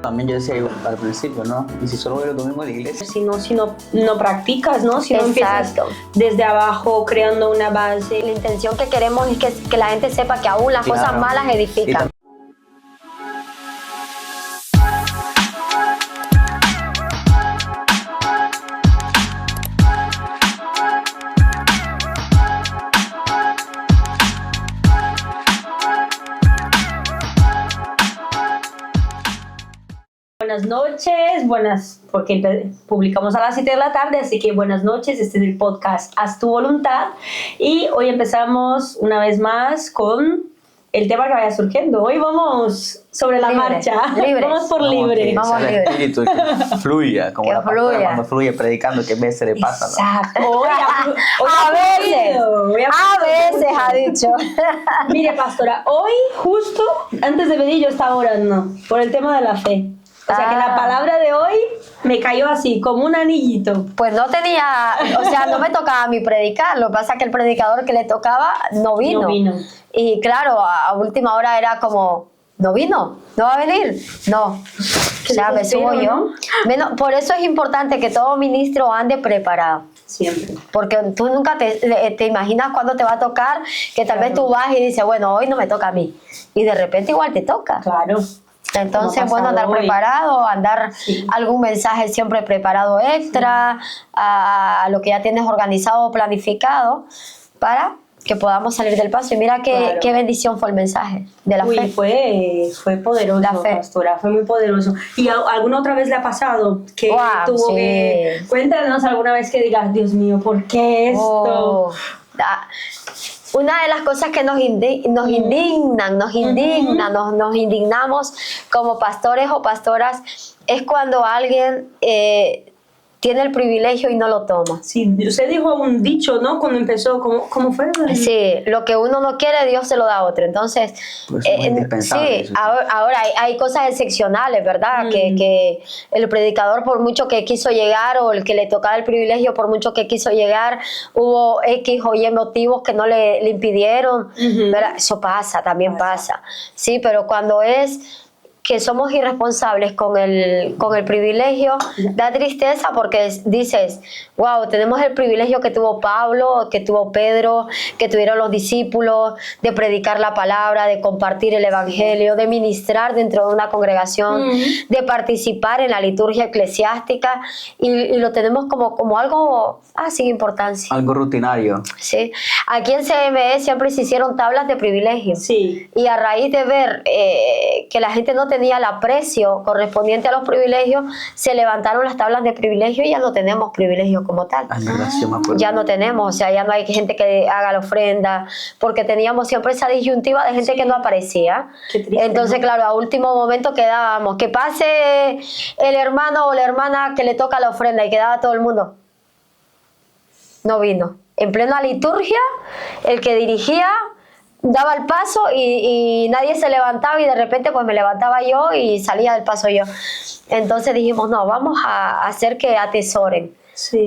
también yo decía al principio, ¿no? Y si solo voy los domingos a la iglesia. No practicas, ¿no? Si no empiezas desde abajo creando una base. La intención que queremos es que la gente sepa que aún las cosas malas edifican. Buenas noches, porque publicamos a las 7 de la tarde, así que buenas noches, este es el podcast Haz tu voluntad y hoy empezamos una vez más con el tema que vaya surgiendo. Hoy vamos sobre la marcha, vamos por libre. Vamos libre. El espíritu que fluya, como que la pastora cuando fluye predicando, que a veces se le pasa. Exacto. A veces ha dicho. Mire, pastora, hoy justo antes de venir yo estaba orando por el tema de la fe. O sea que la palabra de hoy me cayó así, como un anillito. Pues no me tocaba a mí predicar. Lo que pasa es que el predicador que le tocaba no vino. Y claro, a última hora era como, ¿no vino? ¿No va a venir? No. O sea, me subo yo. Por eso es importante que todo ministro ande preparado. Siempre. Porque tú nunca te imaginas cuándo te va a tocar, que tal vez tú vas y dices, bueno, hoy no me toca a mí. Y de repente igual te toca. Claro. Entonces, bueno, andar preparado, algún mensaje siempre preparado extra, a lo que ya tienes organizado o planificado para que podamos salir del paso. Y mira qué bendición fue el mensaje de la fe. Fue poderoso, la fe. Pastora, fue muy poderoso. ¿Y alguna otra vez le ha pasado que tuvo que... Cuéntanos alguna vez que digas, Dios mío, ¿por qué esto? Una de las cosas que nos indignamos como pastores o pastoras es cuando alguien tiene el privilegio y no lo toma. Sí, usted dijo un dicho, ¿no? Cuando empezó, ¿cómo fue? Sí, lo que uno no quiere, Dios se lo da a otro. Entonces, pues indispensable, sí, ahora hay cosas excepcionales, ¿verdad? Que el predicador, por mucho que quiso llegar, o el que le tocaba el privilegio, por mucho que quiso llegar, hubo X o Y motivos que no le impidieron, ¿verdad? Eso también pasa. Sí, pero cuando es que somos irresponsables con el privilegio, da tristeza porque dices, wow, tenemos el privilegio que tuvo Pablo, que tuvo Pedro, que tuvieron los discípulos, de predicar la palabra, de compartir el evangelio, de ministrar dentro de una congregación, de participar en la liturgia eclesiástica, y lo tenemos como algo sin importancia. Algo rutinario. Sí. Aquí en CME siempre se hicieron tablas de privilegio. Sí. Y a raíz de ver que la gente no tenía el aprecio correspondiente a los privilegios, se levantaron las tablas de privilegio y ya no tenemos privilegio como tal. Ya no tenemos, o sea, ya no hay gente que haga la ofrenda, porque teníamos siempre esa disyuntiva de gente que no aparecía. Entonces, claro, a último momento quedábamos, que pase el hermano o la hermana que le toca la ofrenda, y quedaba todo el mundo. No vino. En plena liturgia, el que dirigía daba el paso y nadie se levantaba, y de repente pues me levantaba yo y salía del paso yo. Entonces dijimos, no, vamos a hacer que atesoren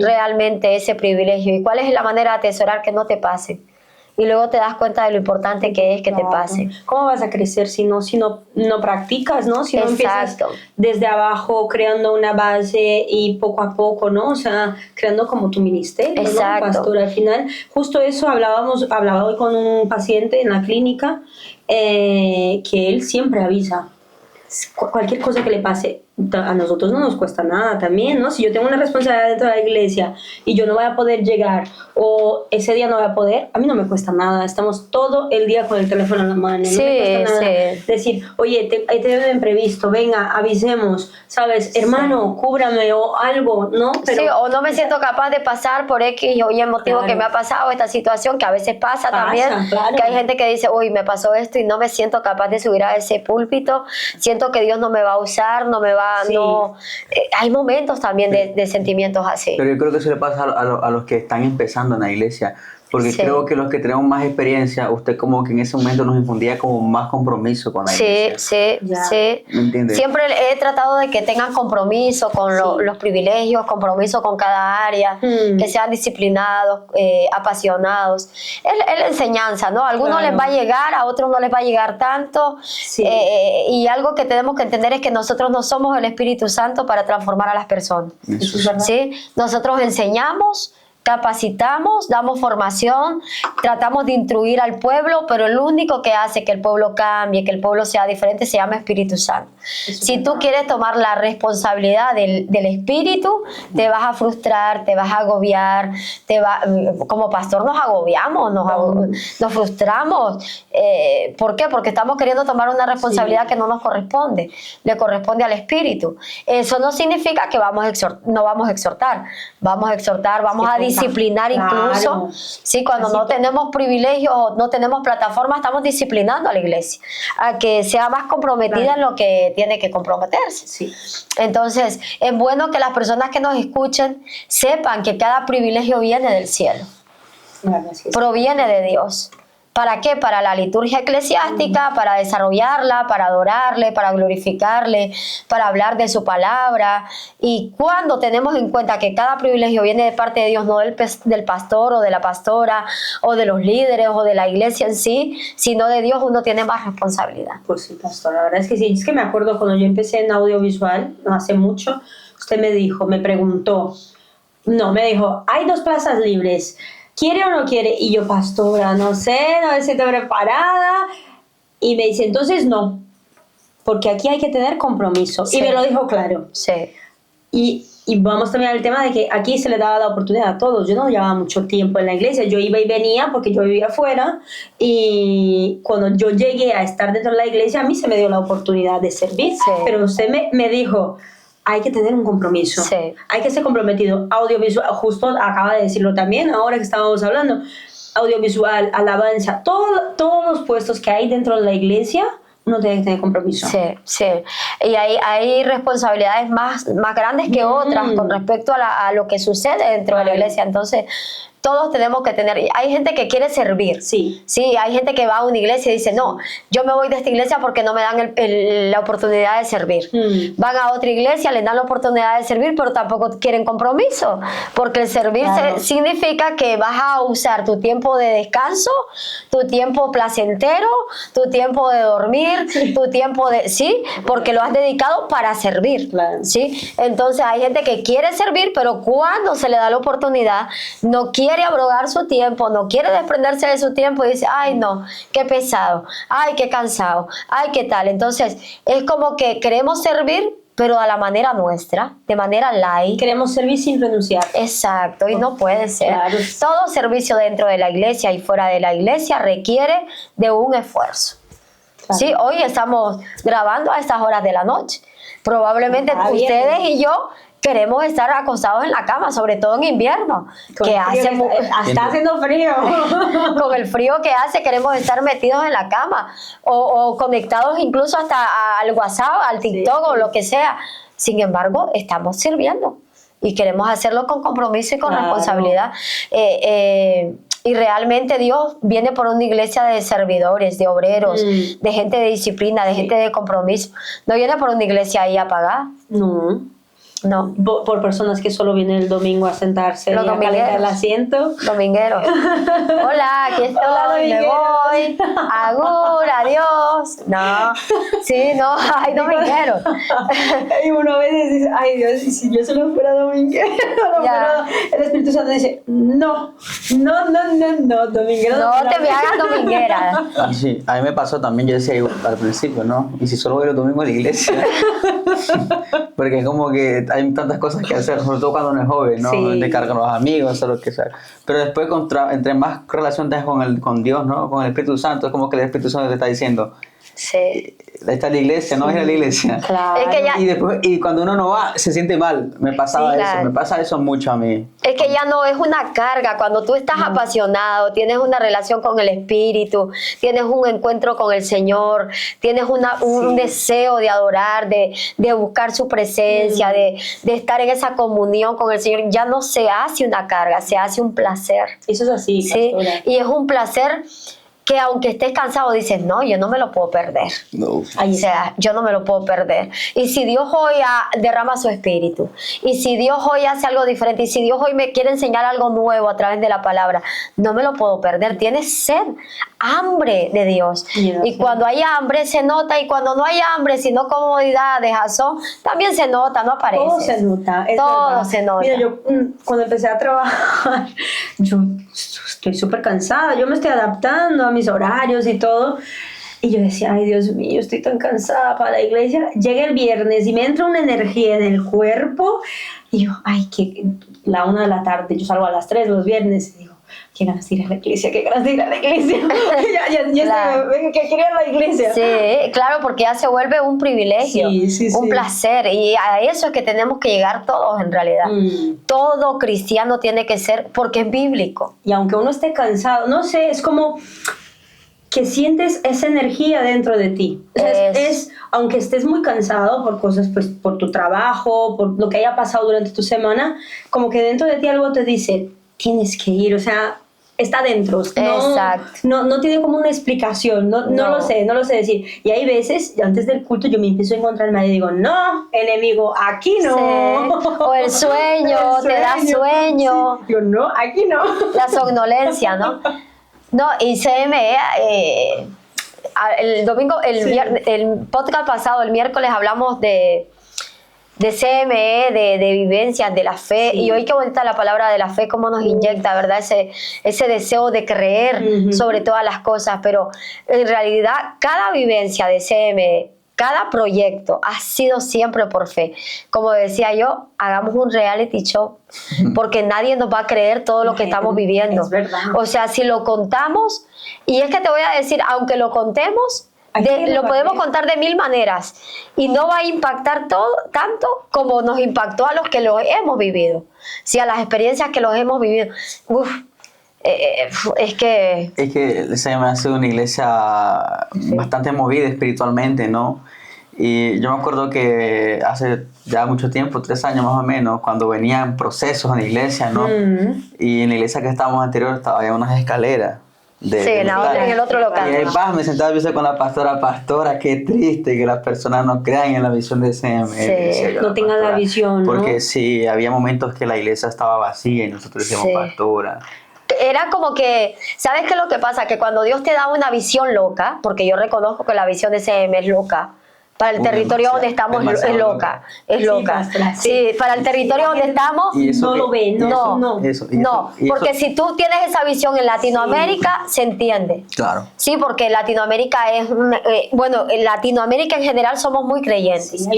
realmente ese privilegio. ¿Y cuál es la manera de atesorar que no te pase? Y luego te das cuenta de lo importante que es que te pase. ¿Cómo vas a crecer si no practicas, ¿no? Si no empiezas desde abajo creando una base y poco a poco, ¿no? O sea, creando como tu ministerio, ¿no? Pastor, al final, justo eso hablaba hoy con un paciente en la clínica, que él siempre avisa. Cualquier cosa que le pase, a nosotros no nos cuesta nada también, ¿no? Si yo tengo una responsabilidad dentro de la iglesia y yo no voy a poder llegar, o ese día no voy a poder, a mí no me cuesta nada. Estamos todo el día con el teléfono en la mano. No me cuesta nada decir, oye, te veo imprevisto, venga, avisemos, ¿sabes? Hermano, cúbrame o algo, ¿no? Pero, sí, o no me siento capaz de pasar por X o Y motivo que me ha pasado esta situación, que a veces pasa también, que hay gente que dice, uy, me pasó esto y no me siento capaz de subir a ese púlpito, siento que Dios no me va a usar, no me va, hay momentos también de sentimientos así. Pero yo creo que eso le pasa a los que están empezando en la iglesia. Porque creo que los que tenemos más experiencia, usted como que en ese momento nos infundía como más compromiso con la iglesia. Sí. ¿Me entiendes? Siempre he tratado de que tengan compromiso con los privilegios, compromiso con cada área, que sean disciplinados, apasionados. Es la enseñanza, ¿no? A algunos les va a llegar, a otros no les va a llegar tanto. Y algo que tenemos que entender es que nosotros no somos el Espíritu Santo para transformar a las personas. ¿Sí? Nosotros enseñamos, capacitamos, damos formación, tratamos de instruir al pueblo, pero el único que hace que el pueblo cambie, que el pueblo sea diferente, se llama Espíritu Santo. Si tú quieres tomar la responsabilidad del Espíritu, te vas a frustrar, te vas a agobiar, como pastor nos agobiamos, nos frustramos. ¿Por qué? Porque estamos queriendo tomar una responsabilidad que no nos corresponde, le corresponde al Espíritu. Eso no significa que no vamos a exhortar, vamos a disciplinar incluso. Sí, cuando no tenemos privilegios o no tenemos plataforma, estamos disciplinando a la iglesia a que sea más comprometida en lo que tiene que comprometerse. Entonces, es bueno que las personas que nos escuchen sepan que cada privilegio viene del cielo, proviene de Dios. ¿Para qué? Para la liturgia eclesiástica, para desarrollarla, para adorarle, para glorificarle, para hablar de su palabra. Y cuando tenemos en cuenta que cada privilegio viene de parte de Dios, no del pastor o de la pastora o de los líderes o de la iglesia en sí, sino de Dios, uno tiene más responsabilidad. Pues sí, pastor, la verdad es que sí. Es que me acuerdo cuando yo empecé en audiovisual, no hace mucho, usted me dijo, me dijo, hay 2 plazas libres. ¿Quiere o no quiere? Y yo, pastora, no sé, no me siento preparada. Y me dice, entonces no, porque aquí hay que tener compromiso. Y me lo dijo claro. Y vamos también al tema de que aquí se le daba la oportunidad a todos. Yo no llevaba mucho tiempo en la iglesia, yo iba y venía porque yo vivía afuera. Y cuando yo llegué a estar dentro de la iglesia, a mí se me dio la oportunidad de servir. Pero usted me dijo, hay que tener un compromiso, hay que ser comprometido. Audiovisual, justo acaba de decirlo también, ahora que estábamos hablando, audiovisual, alabanza, todos los puestos que hay dentro de la iglesia, uno tiene que tener compromiso. Y hay responsabilidades más grandes que otras con respecto a lo que sucede dentro de la iglesia. Entonces, todos tenemos que tener. Hay gente que quiere servir. Sí, hay gente que va a una iglesia y dice, no, yo me voy de esta iglesia porque no me dan la oportunidad de servir. Van a otra iglesia, les dan la oportunidad de servir, pero tampoco quieren compromiso. Porque el servir significa que vas a usar tu tiempo de descanso, tu tiempo placentero, tu tiempo de dormir, tu tiempo de... Sí, porque lo has dedicado para servir. ¿Sí? Entonces hay gente que quiere servir, pero cuando se le da la oportunidad, no quiere abrogar su tiempo, no quiere desprenderse de su tiempo y dice, ay no, qué pesado, ay qué cansado, ay qué tal. Entonces es como que queremos servir, pero a la manera nuestra, de manera light. Queremos servir sin renunciar. Exacto, y no puede ser. Todo servicio dentro de la iglesia y fuera de la iglesia requiere de un esfuerzo. Sí, hoy estamos grabando a estas horas de la noche. Probablemente ustedes y yo queremos estar acostados en la cama, sobre todo en invierno, que está haciendo frío. Con el frío que hace, queremos estar metidos en la cama o conectados incluso hasta al WhatsApp, al TikTok o lo que sea. Sin embargo, estamos sirviendo y queremos hacerlo con compromiso y con responsabilidad. Y realmente Dios viene por una iglesia de servidores, de obreros, de gente de disciplina, de gente de compromiso. No viene por una iglesia ahí apagada. No. Por personas que solo vienen el domingo a sentarse y a calentar el asiento. Domingueros. Hola, aquí estoy, me voy. Agur, adiós. No, no, hay domingueros. Y uno a veces dice, ay Dios, y si yo solo fuera dominguero. El Espíritu Santo dice, no, dominguero. No te me hagas dominguera. Sí, a mí me pasó también, yo decía al principio, ¿no? Y si solo voy los domingos a la iglesia. Porque como que hay tantas cosas que hacer, sobre todo cuando uno es joven, ¿no? Te cargan los amigos o lo que sea. Pero después, entre más relación tengas con Dios, ¿no? Con el Espíritu Espíritu Santo, es como que el Espíritu Santo te está diciendo, sí. Esta es la iglesia, no es la iglesia. Claro. Es que ya, y cuando uno no va, se siente mal. Me pasaba eso, me pasa eso mucho a mí. es que ya no es una carga. Cuando tú estás apasionado, tienes una relación con el Espíritu, tienes un encuentro con el Señor, tienes un deseo de adorar, de buscar su presencia, de estar en esa comunión con el Señor, ya no se hace una carga, se hace un placer. Eso es así, ¿sí? Y es un placer que aunque estés cansado dices, no, yo no me lo puedo perder. No. O sea, yo no me lo puedo perder. Y si Dios hoy derrama su espíritu, y si Dios hoy hace algo diferente, y si Dios hoy me quiere enseñar algo nuevo a través de la palabra, no me lo puedo perder. Tienes sed, hambre de Dios. Y cuando hay hambre se nota, y cuando no hay hambre, sino comodidad, dejazón, también se nota, no aparece. Todo se nota. Todo verdad. se nota. Mira, yo cuando empecé a trabajar, yo estoy súper cansada, yo me estoy adaptando a mis horarios y todo. Y yo decía, ay Dios mío, estoy tan cansada para la iglesia. Llega el viernes y me entra una energía en el cuerpo. Y yo, ay, que la 1 de la tarde, yo salgo a las 3 los viernes. Y digo, qué ganas de ir a la iglesia, qué ganas de ir a la iglesia. ya Claro. que quiero ir a la iglesia. Sí, claro, porque ya se vuelve un privilegio, un placer. Y a eso es que tenemos que llegar todos en realidad. Todo cristiano tiene que ser, porque es bíblico. Y aunque uno esté cansado, no sé, es como que sientes esa energía dentro de ti. O sea, aunque estés muy cansado por cosas, pues por tu trabajo, por lo que haya pasado durante tu semana, como que dentro de ti algo te dice, tienes que ir, o sea, está dentro. No tiene como una explicación, no lo sé decir. Y hay veces, antes del culto, yo me empiezo a encontrar mal y digo, no, enemigo, aquí no. Sí. O el sueño, te da sueño. Sí. Yo, no, aquí no. La somnolencia, ¿no? No, y CME, el domingo, el podcast pasado, el miércoles, hablamos de CME, de vivencias, de la fe. Y hoy qué bonita la palabra de la fe, cómo nos inyecta, ¿verdad? Ese deseo de creer sobre todas las cosas. Pero en realidad, cada vivencia de CME, cada proyecto ha sido siempre por fe. Como decía yo, hagamos un reality show, porque nadie nos va a creer todo lo que estamos viviendo. Es verdad. O sea, si lo contamos, y es que te voy a decir, aunque lo contemos, lo podemos contar de 1000 maneras y no va a impactar tanto como nos impactó a los que lo hemos vivido. Sí, a las experiencias que los hemos vivido. Es que se me hace una iglesia bastante movida espiritualmente, ¿no? Y yo me acuerdo que hace ya mucho tiempo, 3 años más o menos, cuando venían procesos en la iglesia, ¿no? Y en la iglesia que estábamos anterior había unas escaleras. En el otro local. Y ahí me sentaba yo con la pastora, qué triste que las personas no crean en la visión de CME. No tengan la visión, ¿no? Porque sí, había momentos que la iglesia estaba vacía y nosotros decíamos, pastora. Era como que, ¿sabes qué es lo que pasa? Que cuando Dios te da una visión loca, porque yo reconozco que la visión de CME es loca, para el territorio donde estamos es loca. Sí, para el territorio donde estamos no lo ven. No, porque si tú tienes esa visión en Latinoamérica, se entiende. Claro. Sí, porque Latinoamérica es, en Latinoamérica en general somos muy creyentes. Sí,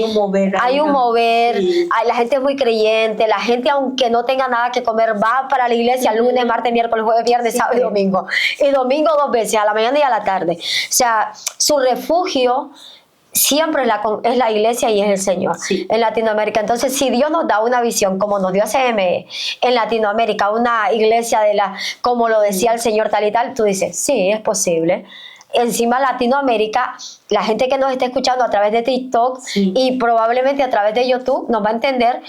hay un mover. La gente es muy creyente, la gente aunque no tenga nada que comer va para la iglesia lunes, martes, miércoles, jueves, viernes, sábado y domingo. Y domingo 2 veces, a la mañana y a la tarde. O sea, su refugio siempre es la iglesia y es el Señor en Latinoamérica. Entonces, si Dios nos da una visión, como nos dio a CME en Latinoamérica, una iglesia como lo decía el Señor tal y tal, tú dices, sí, es posible. Encima Latinoamérica, la gente que nos está escuchando a través de TikTok y probablemente a través de YouTube nos va a entender.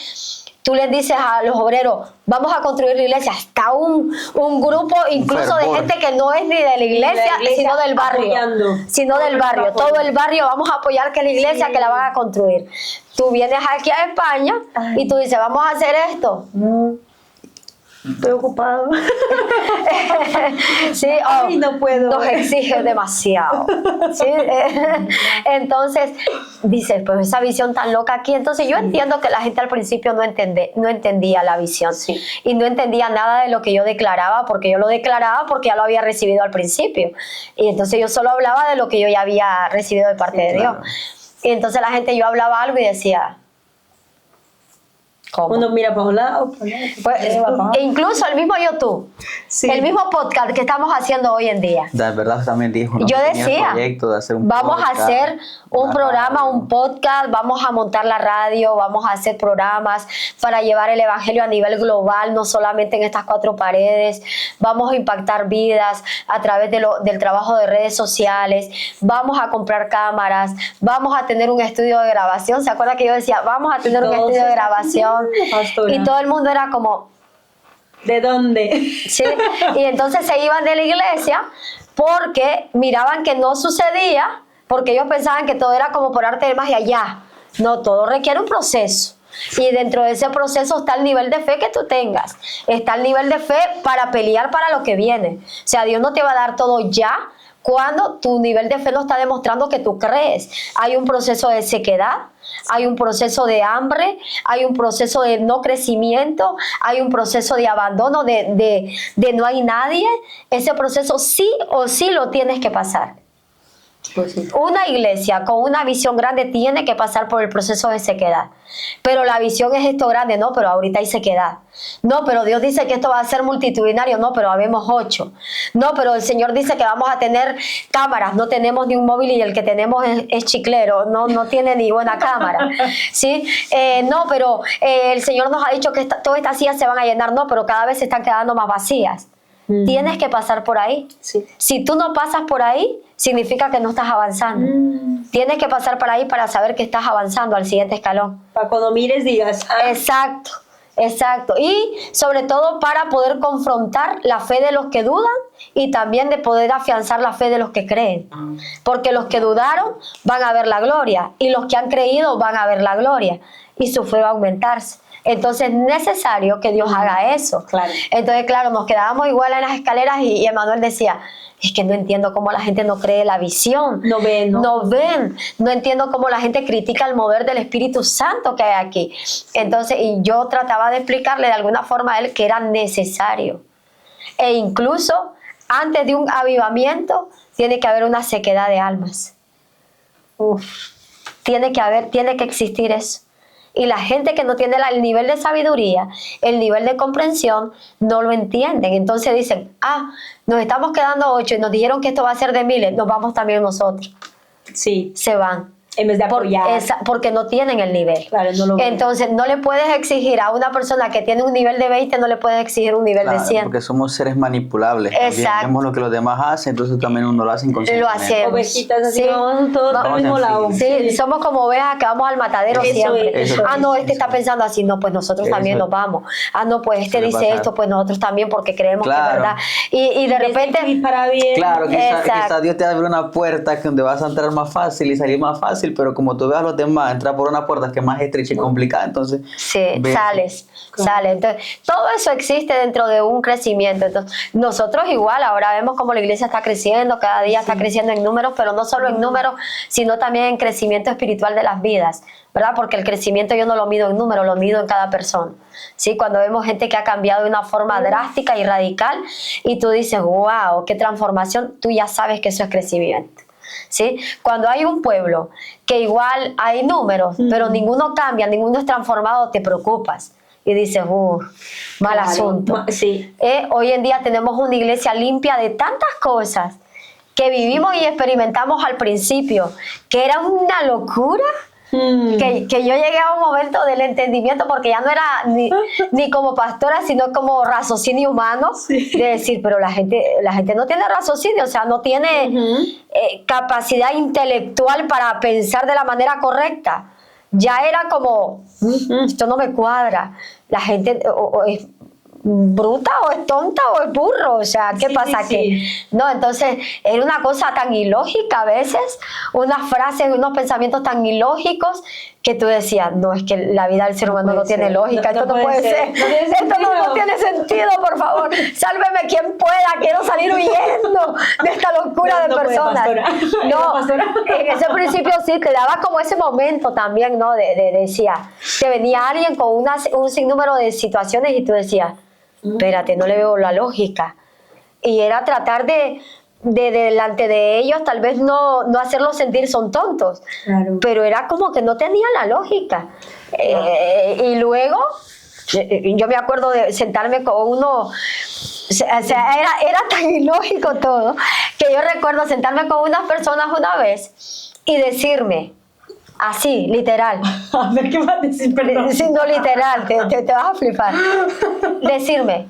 Tú les dices a los obreros, vamos a construir la iglesia. Está un grupo incluso de gente que no es ni de la iglesia sino del barrio. Todo el barrio, vamos a apoyar que la iglesia que la van a construir. Tú vienes aquí a España y tú dices, vamos a hacer esto. Estoy ocupado. Sí, no puedo. Nos exige demasiado. ¿Sí? Entonces, dices, pues esa visión tan loca aquí. Entonces, yo entiendo que la gente al principio no entendía la visión. Y no entendía nada de lo que yo declaraba, porque yo lo declaraba porque ya lo había recibido al principio. Y entonces yo solo hablaba de lo que yo ya había recibido de parte de Dios. Y entonces la gente, yo hablaba algo y decía, ¿Cómo? Uno mira para un lado, incluso el mismo YouTube, el mismo podcast que estamos haciendo hoy en día. De verdad también dijo, yo decía, el proyecto de hacer un vamos podcast, a hacer un programa, un podcast, vamos a montar la radio, vamos a hacer programas para llevar el evangelio a nivel global, no solamente en estas 4 paredes, vamos a impactar vidas a través del trabajo de redes sociales, vamos a comprar cámaras, vamos a tener un estudio de grabación. ¿Se acuerda que yo decía, vamos a tener un estudio de grabación? Pastora. Y todo el mundo era como, ¿de dónde? ¿sí? Y entonces se iban de la iglesia porque miraban que no sucedía, porque ellos pensaban que todo era como por arte de magia. Ya, no, todo requiere un proceso. Y dentro de ese proceso está el nivel de fe que tú tengas. Está el nivel de fe para pelear para lo que viene. O sea, Dios no te va a dar todo ya cuando tu nivel de fe no está demostrando que tú crees. Hay un proceso de sequedad, hay un proceso de hambre, hay un proceso de no crecimiento, hay un proceso de abandono, de no hay nadie. Ese proceso sí o sí lo tienes que pasar. Pues sí. Una iglesia con una visión grande tiene que pasar por el proceso de sequedad. Pero la visión es esto grande, no, pero ahorita hay sequedad. No, pero Dios dice que esto va a ser multitudinario, no, pero habemos 8. No, pero el Señor dice que vamos a tener cámaras, no tenemos ni un móvil y el que tenemos es chiclero, no tiene ni buena cámara. ¿Sí? No, pero el Señor nos ha dicho que todas estas sillas se van a llenar, no, pero cada vez se están quedando más vacías. Tienes que pasar por ahí. Sí. Si tú no pasas por ahí, significa que no estás avanzando. Tienes que pasar por ahí para saber que estás avanzando al siguiente escalón. Para cuando mires digas. Exacto, exacto. Y sobre todo para poder confrontar la fe de los que dudan y también de poder afianzar la fe de los que creen. Porque los que dudaron van a ver la gloria y los que han creído van a ver la gloria y su fe va a aumentarse. Entonces es necesario que Dios haga eso. Claro. Entonces, claro, nos quedábamos igual en las escaleras y Emanuel decía, es que no entiendo cómo la gente no cree la visión. No ven. No entiendo cómo la gente critica el mover del Espíritu Santo que hay aquí. Entonces, y yo trataba de explicarle de alguna forma a él que era necesario. E incluso antes de un avivamiento tiene que haber una sequedad de almas. Tiene que existir eso. Y la gente que no tiene el nivel de sabiduría, el nivel de comprensión, no lo entienden. Entonces dicen, nos estamos quedando 8 y nos dijeron que esto va a ser de miles, nos vamos también nosotros. Sí. Se van. En vez de apoyar. Porque no tienen el nivel. Claro, no lo Entonces no le puedes exigir a una persona que tiene un nivel de 20, no le puedes exigir un nivel de 100. Porque somos seres manipulables. Exacto. Vemos lo que los demás hacen, entonces también uno lo hace inconscientemente. Lo hacemos. Ovejitas así, sí. todos al mismo lado. Sí, somos como ovejas que vamos al matadero siempre. Eso Está pensando así, no, pues nosotros también nos vamos. No, pues dice esto, pues nosotros también porque creemos que es verdad. Y de repente... Para bien. Claro, quizás Dios te abre una puerta donde vas a entrar más fácil y salir más fácil, pero como tú ves a los demás entrar por una puerta que es más estrecha y complicada, entonces sales. Entonces todo eso existe dentro de un crecimiento. Entonces nosotros igual ahora vemos como la iglesia está creciendo, cada día está creciendo en números, pero no solo en números, sino también en crecimiento espiritual de las vidas, ¿verdad? Porque el crecimiento yo no lo mido en números, lo mido en cada persona. ¿Sí? Cuando vemos gente que ha cambiado de una forma drástica y radical y tú dices, wow, qué transformación, tú ya sabes que eso es crecimiento. ¿Sí? Cuando hay un pueblo que igual hay números, pero ninguno cambia, ninguno es transformado, te preocupas y dices, mal asunto. Sí. Hoy en día tenemos una iglesia limpia de tantas cosas que vivimos y experimentamos al principio, que era una locura. Que yo llegué a un momento del entendimiento porque ya no era ni como pastora sino como raciocinio humano, de decir, pero la gente no tiene raciocinio, o sea, no tiene capacidad intelectual para pensar de la manera correcta. Ya era como, esto no me cuadra, la gente o es bruta o es tonta o es burro, o sea, ¿qué pasa aquí? No, entonces era una cosa tan ilógica a veces, unas frases, unos pensamientos tan ilógicos que tú decías, no, es que la vida del ser humano no tiene lógica, esto no puede ser, esto no tiene sentido, por favor, sálveme quien pueda, quiero salir huyendo de esta locura de personas. En ese principio sí, te daba como ese momento también, ¿no? Decía, te venía alguien con un sinnúmero de situaciones y tú decías, espérate, no le veo la lógica. Y era tratar de delante de ellos, tal vez no hacerlos sentir son tontos, claro. Pero era como que no tenía la lógica. Y luego, yo me acuerdo de sentarme con uno, o sea, era tan ilógico todo, que yo recuerdo sentarme con unas personas una vez y decirme, así, literal. A ver, ¿qué vas a decir? Perdón. Sí, no, literal, te vas a flipar. Decirme,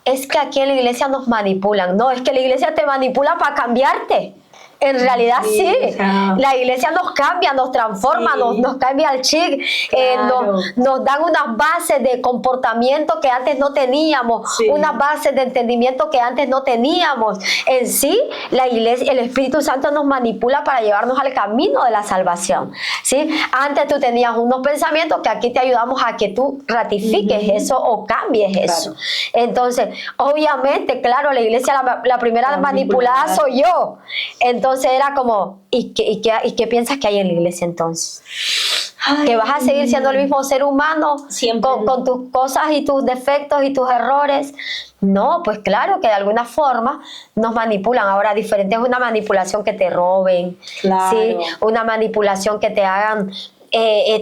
es que aquí en la iglesia nos manipulan. No, es que la iglesia te manipula para cambiarte. En realidad sí, o sea, la iglesia nos cambia, nos transforma, sí, nos cambia el chip, claro. Nos dan unas bases de comportamiento que antes no teníamos, sí, unas bases de entendimiento que antes no teníamos. En sí, la iglesia, el Espíritu Santo nos manipula para llevarnos al camino de la salvación, ¿sí? Antes tú tenías unos pensamientos que aquí te ayudamos a que tú ratifiques eso o cambies, claro, eso. Entonces, obviamente, claro, la iglesia la primera manipulada soy yo. Entonces era como, ¿y qué piensas que hay en la iglesia entonces? Ay, ¿que vas a seguir siendo el mismo ser humano con tus cosas y tus defectos y tus errores? No, pues claro que de alguna forma nos manipulan. Ahora, diferente es una manipulación que te roben, claro, ¿sí? Una manipulación que te hagan...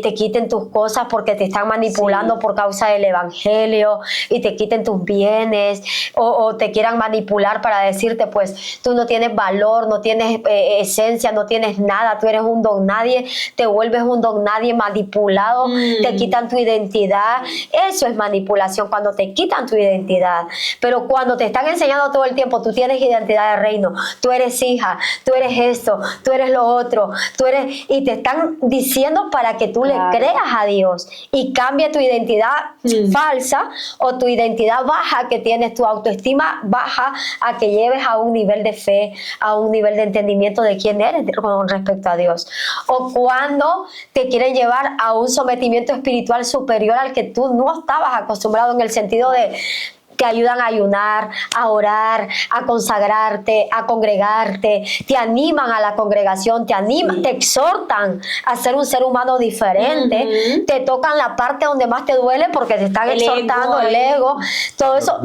te quiten tus cosas porque te están manipulando, sí, por causa del evangelio, y te quiten tus bienes, o te quieran manipular para decirte, pues tú no tienes valor, no tienes esencia, no tienes nada, tú eres un don nadie, te vuelves un don nadie manipulado, te quitan tu identidad. Eso es manipulación, cuando te quitan tu identidad. Pero cuando te están enseñando todo el tiempo, tú tienes identidad de reino, tú eres hija, tú eres esto, tú eres lo otro, tú eres, y te están diciendo para que tú, claro, le creas a Dios y cambie tu identidad falsa o tu identidad baja que tienes, tu autoestima baja, a que lleves a un nivel de fe, a un nivel de entendimiento de quién eres con respecto a Dios. O cuando te quieren llevar a un sometimiento espiritual superior al que tú no estabas acostumbrado, en el sentido de te ayudan a ayunar, a orar, a consagrarte, a congregarte, te animan a la congregación, te animan, sí, te exhortan a ser un ser humano diferente, te tocan la parte donde más te duele porque te están exhortando el ego, todo eso.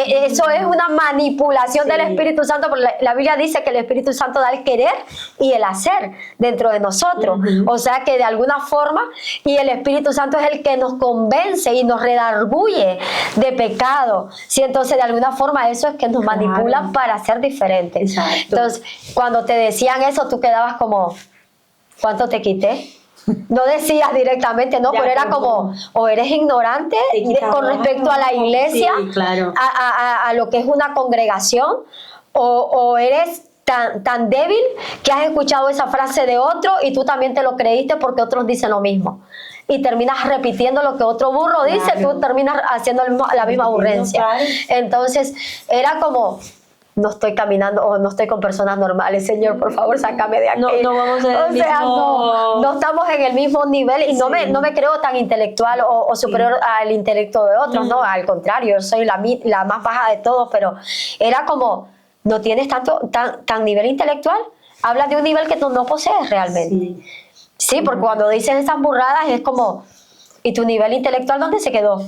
Eso es una manipulación, sí, del Espíritu Santo, porque la Biblia dice que el Espíritu Santo da el querer y el hacer dentro de nosotros. O sea que de alguna forma, y el Espíritu Santo es el que nos convence y nos redarguye de pecado. Sí, entonces de alguna forma eso es que nos manipulan para ser diferentes. Exacto. Entonces, cuando te decían eso, tú quedabas como, ¿cuánto te quité? No decías directamente, no, pero era como, o eres ignorante con respecto a la iglesia, sí, claro, a lo que es una congregación, o eres tan débil que has escuchado esa frase de otro y tú también te lo creíste porque otros dicen lo mismo. Y terminas repitiendo lo que otro burro dice, claro, tú terminas haciendo la misma ocurrencia. Claro. Entonces, era como, no estoy caminando o no estoy con personas normales, Señor, por favor, sácame de aquí. No vamos a o sea, no estamos en el mismo nivel y sí, no me creo tan intelectual o superior, sí, al intelecto de otros, no, al contrario, yo soy la más baja de todos, pero era como, no tienes tan nivel intelectual, hablas de un nivel que tú no posees realmente. Sí. Sí, porque cuando dicen esas burradas es como, ¿y tu nivel intelectual dónde se quedó?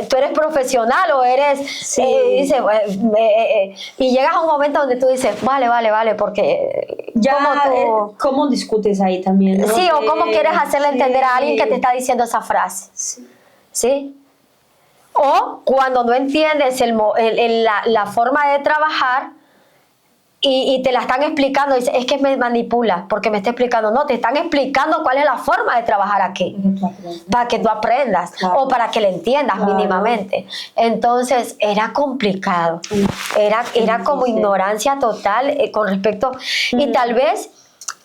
¿Tú eres profesional o eres...? Sí. Y llegas a un momento donde tú dices, vale, porque... Ya, ¿cómo discutes ahí también, ¿no? Sí, o cómo quieres hacerle entender a alguien que te está diciendo esa frase. Sí. ¿Sí? O cuando no entiendes la forma de trabajar, y te la están explicando, dice, es que me manipula porque me está explicando. No, te están explicando cuál es la forma de trabajar aquí, para que tú aprendas, claro, o para que le entiendas, claro, mínimamente. Entonces era complicado, era como ignorancia total con respecto, y tal vez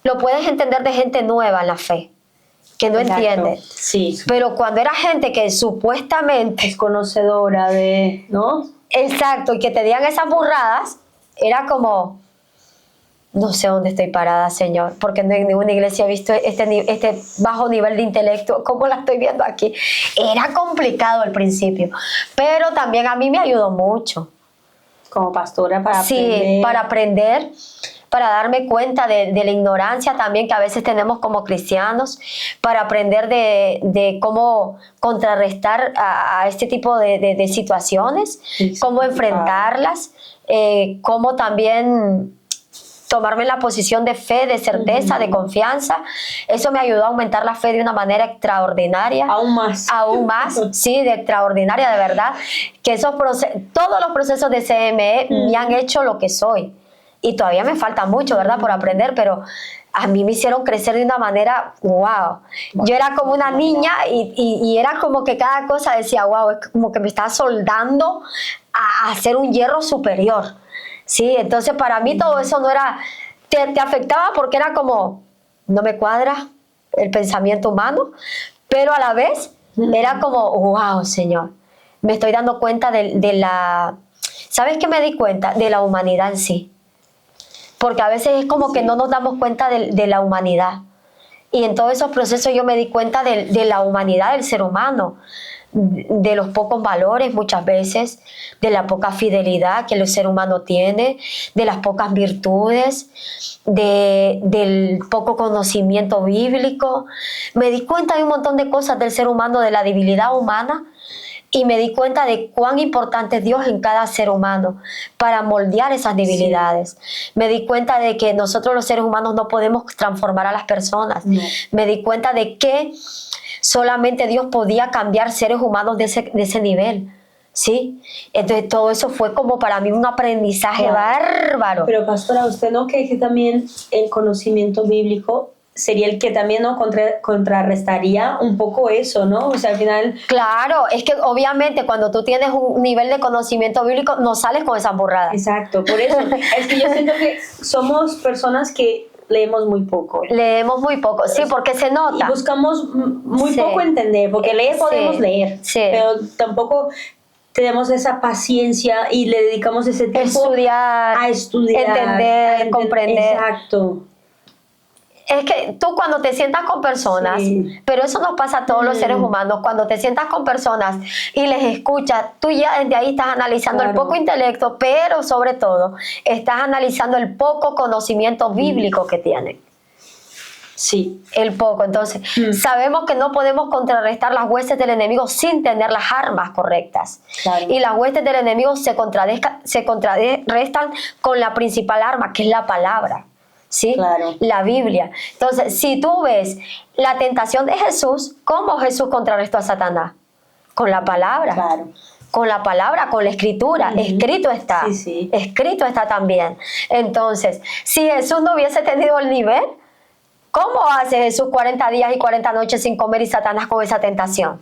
lo puedes entender de gente nueva en la fe, que no entiende, sí, pero cuando era gente que supuestamente es conocedora de, ¿no? Exacto, y que te digan esas burradas, era como, no sé dónde estoy parada, Señor, porque en ninguna iglesia he visto este bajo nivel de intelecto como la estoy viendo aquí. Era complicado al principio, pero también a mí me ayudó mucho. Como pastora para aprender. Sí, para aprender, para darme cuenta de la ignorancia también que a veces tenemos como cristianos, para aprender de cómo contrarrestar a este tipo de situaciones, sí, cómo enfrentarlas. cómo también tomarme la posición de fe, de certeza, de confianza. Eso me ayudó a aumentar la fe de una manera extraordinaria. Aún más. Aún más, sí, de extraordinaria, de verdad. Que todos los procesos de CME me han hecho lo que soy. Y todavía me falta mucho, ¿verdad?, por aprender, pero a mí me hicieron crecer de una manera, wow. Yo era como una niña y era como que cada cosa decía, wow, es como que me estaba soldando a hacer un hierro superior. Sí, entonces para mí todo eso no era, te afectaba porque era como, no me cuadra el pensamiento humano, pero a la vez era como, wow, Señor, me estoy dando cuenta de la, ¿sabes qué me di cuenta? De la humanidad en sí. Porque a veces es como que no nos damos cuenta de la humanidad. Y en todos esos procesos yo me di cuenta de la humanidad del ser humano, de los pocos valores muchas veces, de la poca fidelidad que el ser humano tiene, de las pocas virtudes, del poco conocimiento bíblico. Me di cuenta de un montón de cosas del ser humano, de la debilidad humana, y me di cuenta de cuán importante es Dios en cada ser humano para moldear esas debilidades. Sí. Me di cuenta de que nosotros los seres humanos no podemos transformar a las personas. No. Me di cuenta de que solamente Dios podía cambiar seres humanos de ese nivel, ¿sí? Entonces todo eso fue como para mí un aprendizaje bárbaro. Pero pastora, ¿usted no cree que también el conocimiento bíblico sería el que también no contrarrestaría un poco eso, ¿no? O sea, al final... Claro, es que obviamente cuando tú tienes un nivel de conocimiento bíblico no sales con esas burradas. Exacto, por eso. Es que yo siento que somos personas que leemos muy poco. Leemos muy poco, sí, porque se nota. Y buscamos muy poco entender, porque leer podemos leer, pero tampoco tenemos esa paciencia y le dedicamos ese tiempo a estudiar, entender, comprender. Exacto. Es que tú cuando te sientas con personas, pero eso nos pasa a todos los seres humanos, cuando te sientas con personas y les escuchas, tú ya desde ahí estás analizando el poco intelecto, pero sobre todo estás analizando el poco conocimiento bíblico que tienen. Sí. El poco. Entonces, sabemos que no podemos contrarrestar las huestes del enemigo sin tener las armas correctas. Claro. Y las huestes del enemigo se contrarrestan con la principal arma, que es la palabra. ¿Sí? Claro. La Biblia. Entonces, si tú ves la tentación de Jesús, ¿cómo Jesús contrarrestó a Satanás? Con la palabra. Claro. Con la palabra, con la escritura. Escrito está. Sí, sí. Escrito está también. Entonces, si Jesús no hubiese tenido el nivel, ¿cómo hace Jesús 40 días y 40 noches sin comer y Satanás con esa tentación?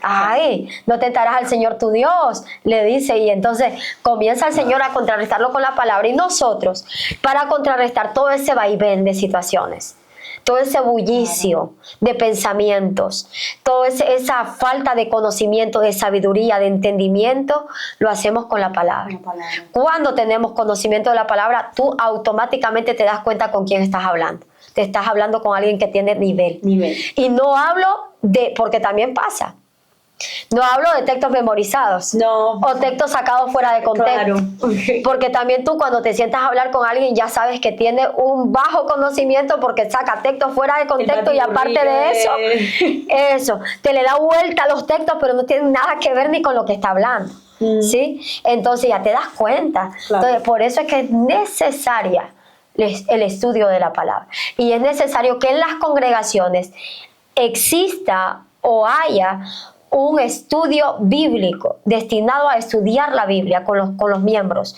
Ay, no tentarás al Señor tu Dios, le dice, y entonces comienza el Señor a contrarrestarlo con la palabra, y nosotros, para contrarrestar todo ese vaivén de situaciones, todo ese bullicio de pensamientos, toda esa falta de conocimiento, de sabiduría, de entendimiento, lo hacemos con la palabra. Cuando tenemos conocimiento de la palabra, tú automáticamente te das cuenta con quién estás hablando. Te estás hablando con alguien que tiene nivel. Y no hablo porque también pasa. No hablo de textos memorizados o textos sacados fuera de contexto. Claro. Porque también tú cuando te sientas a hablar con alguien ya sabes que tiene un bajo conocimiento porque saca textos fuera de contexto y aparte de eso, te le da vuelta a los textos pero no tiene nada que ver ni con lo que está hablando. ¿Sí? Entonces ya te das cuenta. Claro. Entonces, por eso es que es necesaria el estudio de la palabra. Y es necesario que en las congregaciones exista o haya un estudio bíblico destinado a estudiar la Biblia con los miembros.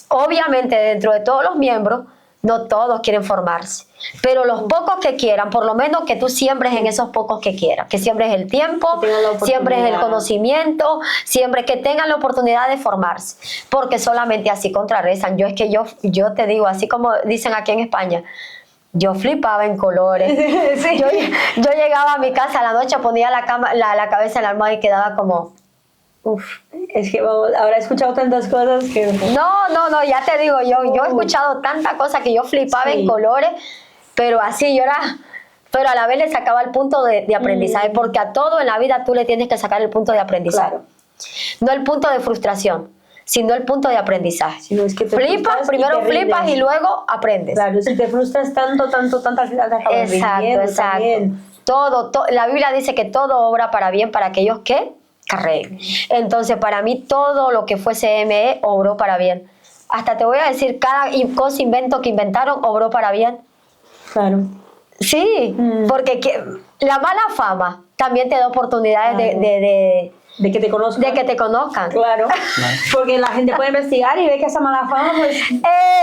Obviamente dentro de todos los miembros no todos quieren formarse, pero los pocos que quieran, por lo menos que tú siembres en esos pocos que quieran, que siembres el tiempo, siembres el conocimiento, siembres que tengan la oportunidad de formarse, porque solamente así contrarrestan. Yo te digo, así como dicen aquí en España, yo flipaba en colores. Sí. Yo llegaba a mi casa a la noche, ponía la cabeza en la almohada y quedaba como... Es que ahora he escuchado tantas cosas que... No, ya te digo, yo he escuchado tantas cosas que yo flipaba en colores, pero así yo era... Pero a la vez le sacaba el punto de aprendizaje, porque a todo en la vida tú le tienes que sacar el punto de aprendizaje. Claro. No el punto de frustración, sino el punto de aprendizaje. Si no es que primero flipas y luego aprendes. Claro, si te frustras tanto, al final te acabas Exacto. También. Todo, la Biblia dice que todo obra para bien para aquellos que carreen. Entonces, para mí, todo lo que fue CME obró para bien. hasta te voy a decir, cada invento que inventaron obró para bien. Claro. Sí, porque la mala fama también te da oportunidades de que te conozcan. De que te conozcan. Claro. Porque la gente puede investigar y ve que esa mala fama, pues...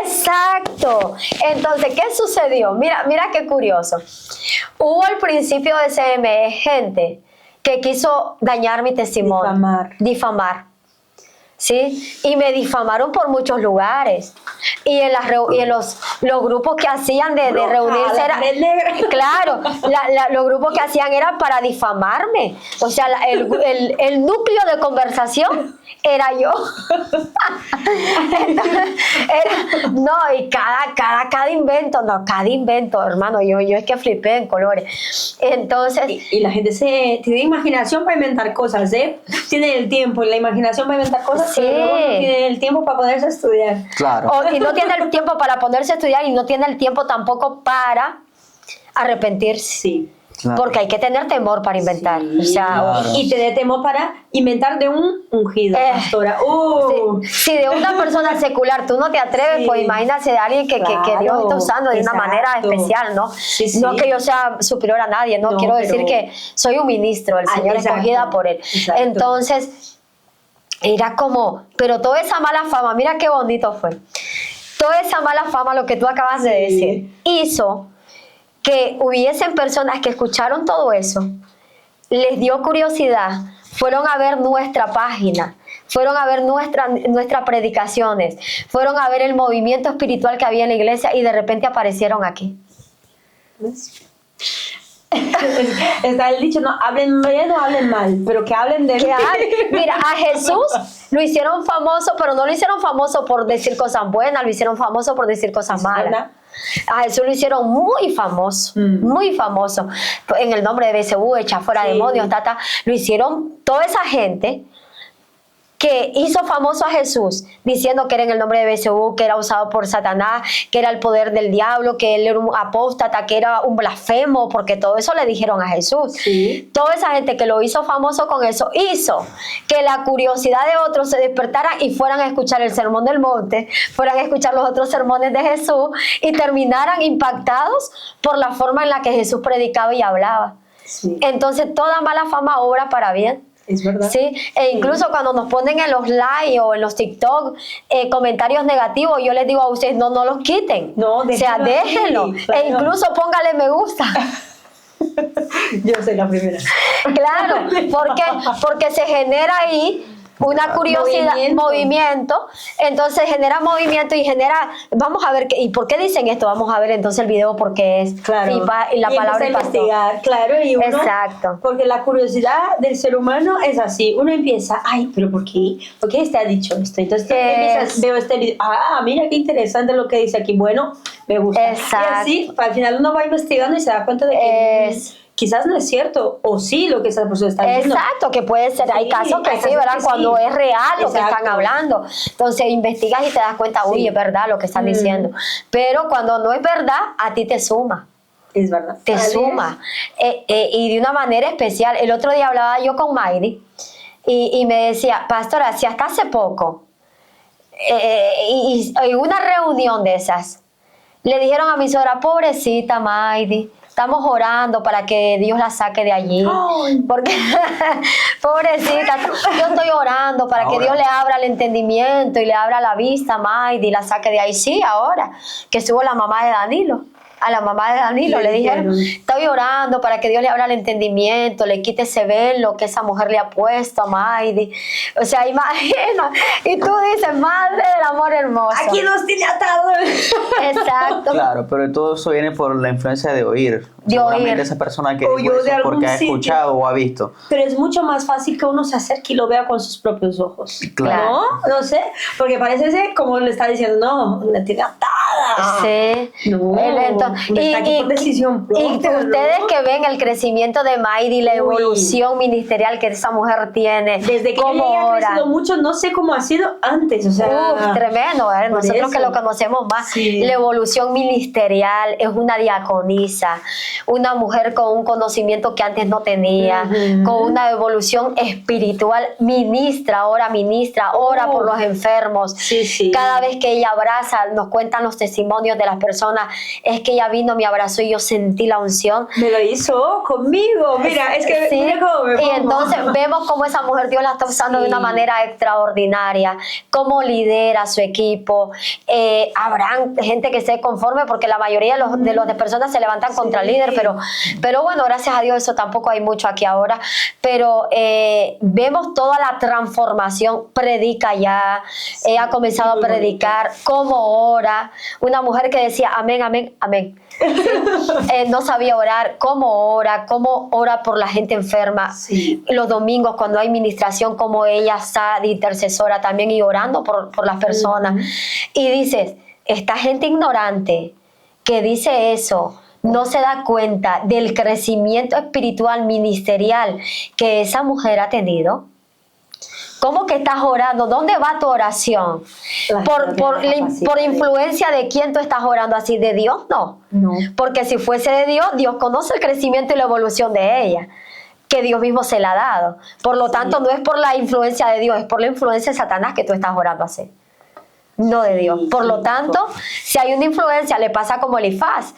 Exacto. Entonces, ¿qué sucedió? Mira qué curioso. Hubo al principio de CME gente que quiso dañar mi testimonio. Difamar. ¿Sí? Y me difamaron por muchos lugares. Y en los grupos que hacían de reunirse era, claro, los grupos que hacían eran para difamarme. O sea, el núcleo de conversación era yo. Y cada invento, hermano, yo es que flipé en colores. Entonces, y la gente tiene imaginación para inventar cosas, ¿eh? Tiene el tiempo y la imaginación para inventar cosas, sí. Pero luego no tiene el tiempo para ponerse a estudiar. Claro. Y no tiene el tiempo para ponerse a estudiar y no tiene el tiempo tampoco para arrepentirse. Sí. Claro. Porque hay que tener temor para inventar. Sí, o sea, claro. Y tener temor para inventar de un ungido, pastora. Si de una persona secular tú no te atreves, sí. Pues imagínate de alguien que Dios está usando de una manera especial, ¿no? Sí. No que yo sea superior a nadie, no quiero decir que soy un ministro, el Señor escogida por Él. Exacto. Entonces, era como, pero toda esa mala fama, mira qué bonito fue. Toda esa mala fama, lo que tú acabas de decir, hizo que hubiesen personas que escucharon todo eso, les dio curiosidad, fueron a ver nuestra página, fueron a ver nuestras predicaciones, fueron a ver el movimiento espiritual que había en la iglesia y de repente aparecieron aquí. Está el dicho, no hablen bien o hablen mal, pero que hablen de mí. Mira, a Jesús lo hicieron famoso, pero no lo hicieron famoso por decir cosas buenas, lo hicieron famoso por decir cosas malas. A Jesús lo hicieron muy famoso, muy famoso. En el nombre de Belcebú, echa fuera demonios, lo hicieron toda esa gente que hizo famoso a Jesús, diciendo que era en el nombre de Belcebú, que era usado por Satanás, que era el poder del diablo, que él era un apóstata, que era un blasfemo, porque todo eso le dijeron a Jesús. Sí. Toda esa gente que lo hizo famoso con eso, hizo que la curiosidad de otros se despertara y fueran a escuchar el Sermón del Monte, fueran a escuchar los otros sermones de Jesús y terminaran impactados por la forma en la que Jesús predicaba y hablaba. Sí. Entonces, toda mala fama obra para bien. Es verdad. Sí, e incluso cuando nos ponen en los likes o en los TikTok comentarios negativos, yo les digo a ustedes, no los quiten. No, o sea, déjenlo. Claro. E incluso póngale me gusta. Yo soy la primera. Claro, porque se genera ahí una curiosidad, movimiento, entonces genera movimiento y genera, vamos a ver, ¿y por qué dicen esto? Vamos a ver entonces el video porque es, claro. y la palabra y investigar, claro, y uno, exacto. Porque la curiosidad del ser humano es así, uno empieza, ay, pero ¿por qué este ha dicho esto? Entonces empiezas, veo este video, mira qué interesante lo que dice aquí, bueno, me gusta. Exacto. Y así, al final uno va investigando y se da cuenta de que quizás no es cierto, o sí lo que esa persona está diciendo. Exacto, que puede ser, hay casos que sí, ¿verdad? Cuando es real lo que están hablando. Entonces investigas y te das cuenta, uy, es verdad lo que están diciendo. Pero cuando no es verdad, a ti te suma. Es verdad. Te suma. Y de una manera especial. El otro día hablaba yo con Mayri y me decía, pastora, si hasta hace poco, y en una reunión de esas, le dijeron a mi suegra, pobrecita Mayri, estamos orando para que Dios la saque de allí. Porque, pobrecita, yo estoy orando para que Dios le abra el entendimiento y le abra la vista a Maydi y la saque de ahí. Sí, ahora que estuvo la mamá de Danilo. A la mamá de Danilo le dijeron, estoy orando para que Dios le abra el entendimiento, le quite ese velo que esa mujer le ha puesto a Maydi. O sea, imagina. Y tú dices, madre del amor hermoso. Aquí nos tiene atados. Exacto. Claro, pero todo eso viene por la influencia de oír. Seguramente esa persona que dijo eso porque ha escuchado o ha visto. Pero es mucho más fácil que uno se acerque y lo vea con sus propios ojos. Claro. No sé, porque parece como le está diciendo, no, la tiene atada. Sí. No. Y decisión propia, y ustedes que ven el crecimiento de Maydi, la evolución ministerial que esa mujer tiene, desde que ella ha crecido mucho, no sé cómo ha sido antes, o sea, tremendo, nosotros que lo conocemos más, la evolución ministerial, es una diaconisa, una mujer con un conocimiento que antes no tenía, con una evolución evolución espiritual, ora por los enfermos. Sí. Cada vez que ella abraza, nos cuentan los testimonios de las personas, es que ella vino, me abrazó y yo sentí la unción. Me lo hizo conmigo, mira, es que sí. Mira cómo me pongo. Y entonces vemos cómo esa mujer Dios la está usando de una manera extraordinaria, cómo lidera a su equipo. Habrán gente que se conforme porque la mayoría de las personas se levantan contra el líder, pero bueno, gracias a Dios eso tampoco hay mucho aquí ahora, pero vemos toda la transformación. Predica ya, ha comenzado a predicar, cómo ora, una mujer que decía amén, amén, amén. No sabía orar, cómo ora por la gente enferma. Los domingos cuando hay ministración, como ella está de intercesora también y orando por las personas. Y dices, esta gente ignorante que dice eso no se da cuenta del crecimiento espiritual ministerial que esa mujer ha tenido. ¿Cómo que estás orando? ¿Dónde va tu oración? ¿Por influencia de quién tú estás orando así? ¿De Dios? No. Porque si fuese de Dios, Dios conoce el crecimiento y la evolución de ella, que Dios mismo se la ha dado. Por lo tanto, no es por la influencia de Dios, es por la influencia de Satanás que tú estás orando así. No de Dios. Por lo tanto, si hay una influencia, le pasa como Elifaz.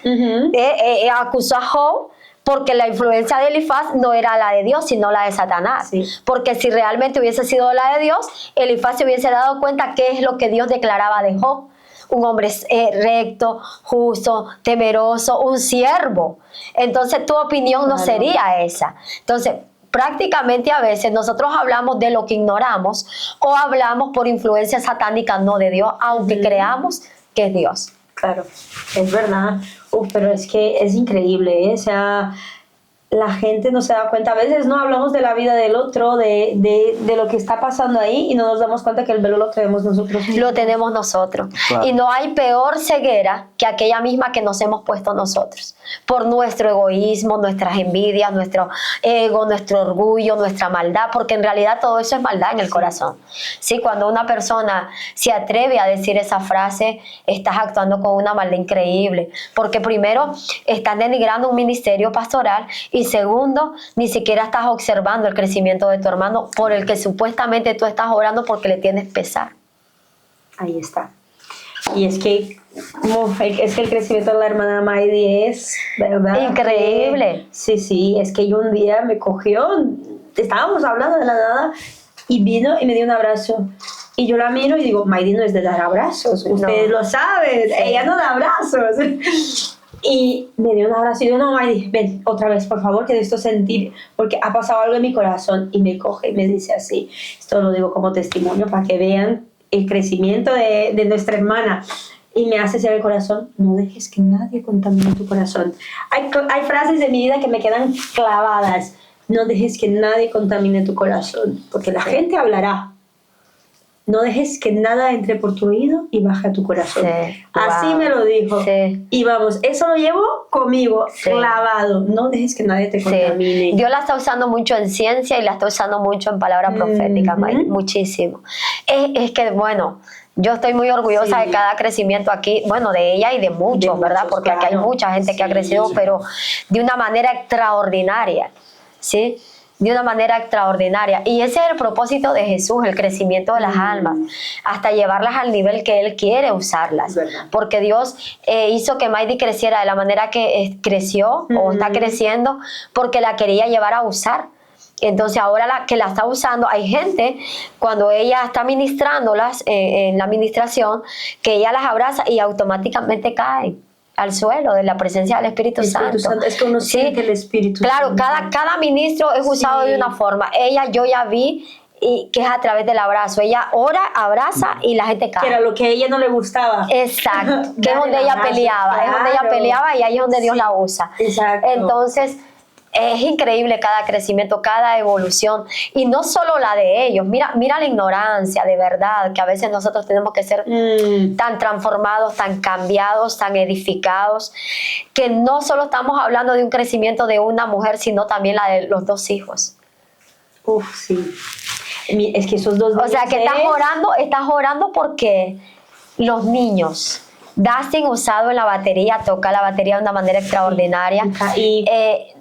Acusó a Job porque la influencia de Elifaz no era la de Dios, sino la de Satanás. Porque si realmente hubiese sido la de Dios, Elifaz se hubiese dado cuenta qué es lo que Dios declaraba de Job. Un hombre recto, justo, temeroso, un siervo. Entonces tu opinión no sería esa. Entonces, prácticamente a veces nosotros hablamos de lo que ignoramos o hablamos por influencia satánica, no de Dios, aunque creamos que es Dios. Claro, es verdad. Pero es que es increíble, ¿eh? O sea, la gente no se da cuenta. A veces no hablamos de la vida del otro, de lo que está pasando ahí, y no nos damos cuenta que el velo lo tenemos nosotros mismos. Lo tenemos nosotros. Claro. Y no hay peor ceguera que aquella misma que nos hemos puesto nosotros. Por nuestro egoísmo, nuestras envidias, nuestro ego, nuestro orgullo, nuestra maldad, porque en realidad todo eso es maldad en el corazón. Sí, cuando una persona se atreve a decir esa frase, estás actuando con una maldad increíble. Porque primero, estás denigrando un ministerio pastoral y segundo, ni siquiera estás observando el crecimiento de tu hermano por el que supuestamente tú estás orando porque le tienes pesar. Ahí está. Y es que el crecimiento de la hermana Maidi es, ¿verdad? Increíble. Sí, es que yo un día me cogió, estábamos hablando de la nada y vino y me dio un abrazo. Y yo la miro y digo, Maidi no es de dar abrazos, ustedes lo saben, ella no da abrazos. Y me dio un abrazo y yo, no, Maidi, ven otra vez, por favor, que de esto sentir, porque ha pasado algo en mi corazón. Y me coge y me dice así, esto lo digo como testimonio para que vean el crecimiento de nuestra hermana. Y me hace ser el corazón, no dejes que nadie contamine tu corazón. Hay frases de mi vida que me quedan clavadas. No dejes que nadie contamine tu corazón, porque la gente hablará. No dejes que nada entre por tu oído y baje a tu corazón. Así me lo dijo. Y vamos, eso lo llevo conmigo, clavado. No dejes que nadie te contamine. Dios la está usando mucho en ciencia y la está usando mucho en palabra profética, muchísimo. Es que, bueno, yo estoy muy orgullosa de cada crecimiento aquí, bueno, de ella y de muchos, ¿verdad? Porque aquí hay mucha gente que ha crecido, pero de una manera extraordinaria, ¿sí? De una manera extraordinaria. Y ese es el propósito de Jesús, el crecimiento de las almas, hasta llevarlas al nivel que Él quiere usarlas. Porque Dios hizo que Maidi creciera de la manera que creció o está creciendo, porque la quería llevar a usar. Entonces ahora que la está usando, hay gente, cuando ella está ministrándolas en la administración, que ella las abraza y automáticamente caen al suelo de la presencia del Espíritu Santo. Es que uno siente el Espíritu Santo. Claro, cada ministro es usado de una forma. Ella, yo ya vi y que es a través del abrazo. Ella ora, abraza y la gente cae. Que era lo que a ella no le gustaba. Exacto. Que es donde ella peleaba. Claro. Es donde ella peleaba y ahí es donde Dios la usa. Exacto. Entonces, es increíble cada crecimiento, cada evolución, y no solo la de ellos. Mira la ignorancia, de verdad, que a veces nosotros tenemos que ser tan transformados, tan cambiados, tan edificados, que no solo estamos hablando de un crecimiento de una mujer, sino también la de los dos hijos. Sí. Es que esos dos niños, o sea, que estás orando porque los niños... Dustin, usado en la batería, toca la batería de una manera extraordinaria.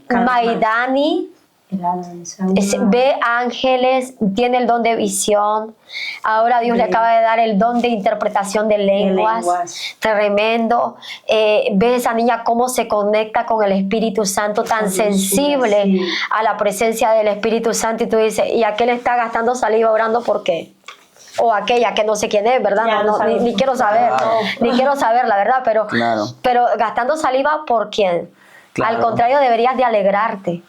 Maidani, Ve ángeles, tiene el don de visión. Ahora Dios le acaba de dar el don de interpretación de lenguas. Tremendo. Ve esa niña cómo se conecta con el Espíritu Santo, tan sensible a la presencia del Espíritu Santo. Y tú dices, ¿y aquel está gastando saliva orando por qué? O aquella que no sé quién es, ¿verdad? Ni quiero saber, ni quiero saber la verdad, pero gastando saliva ¿por quién? Al contrario, deberías de alegrarte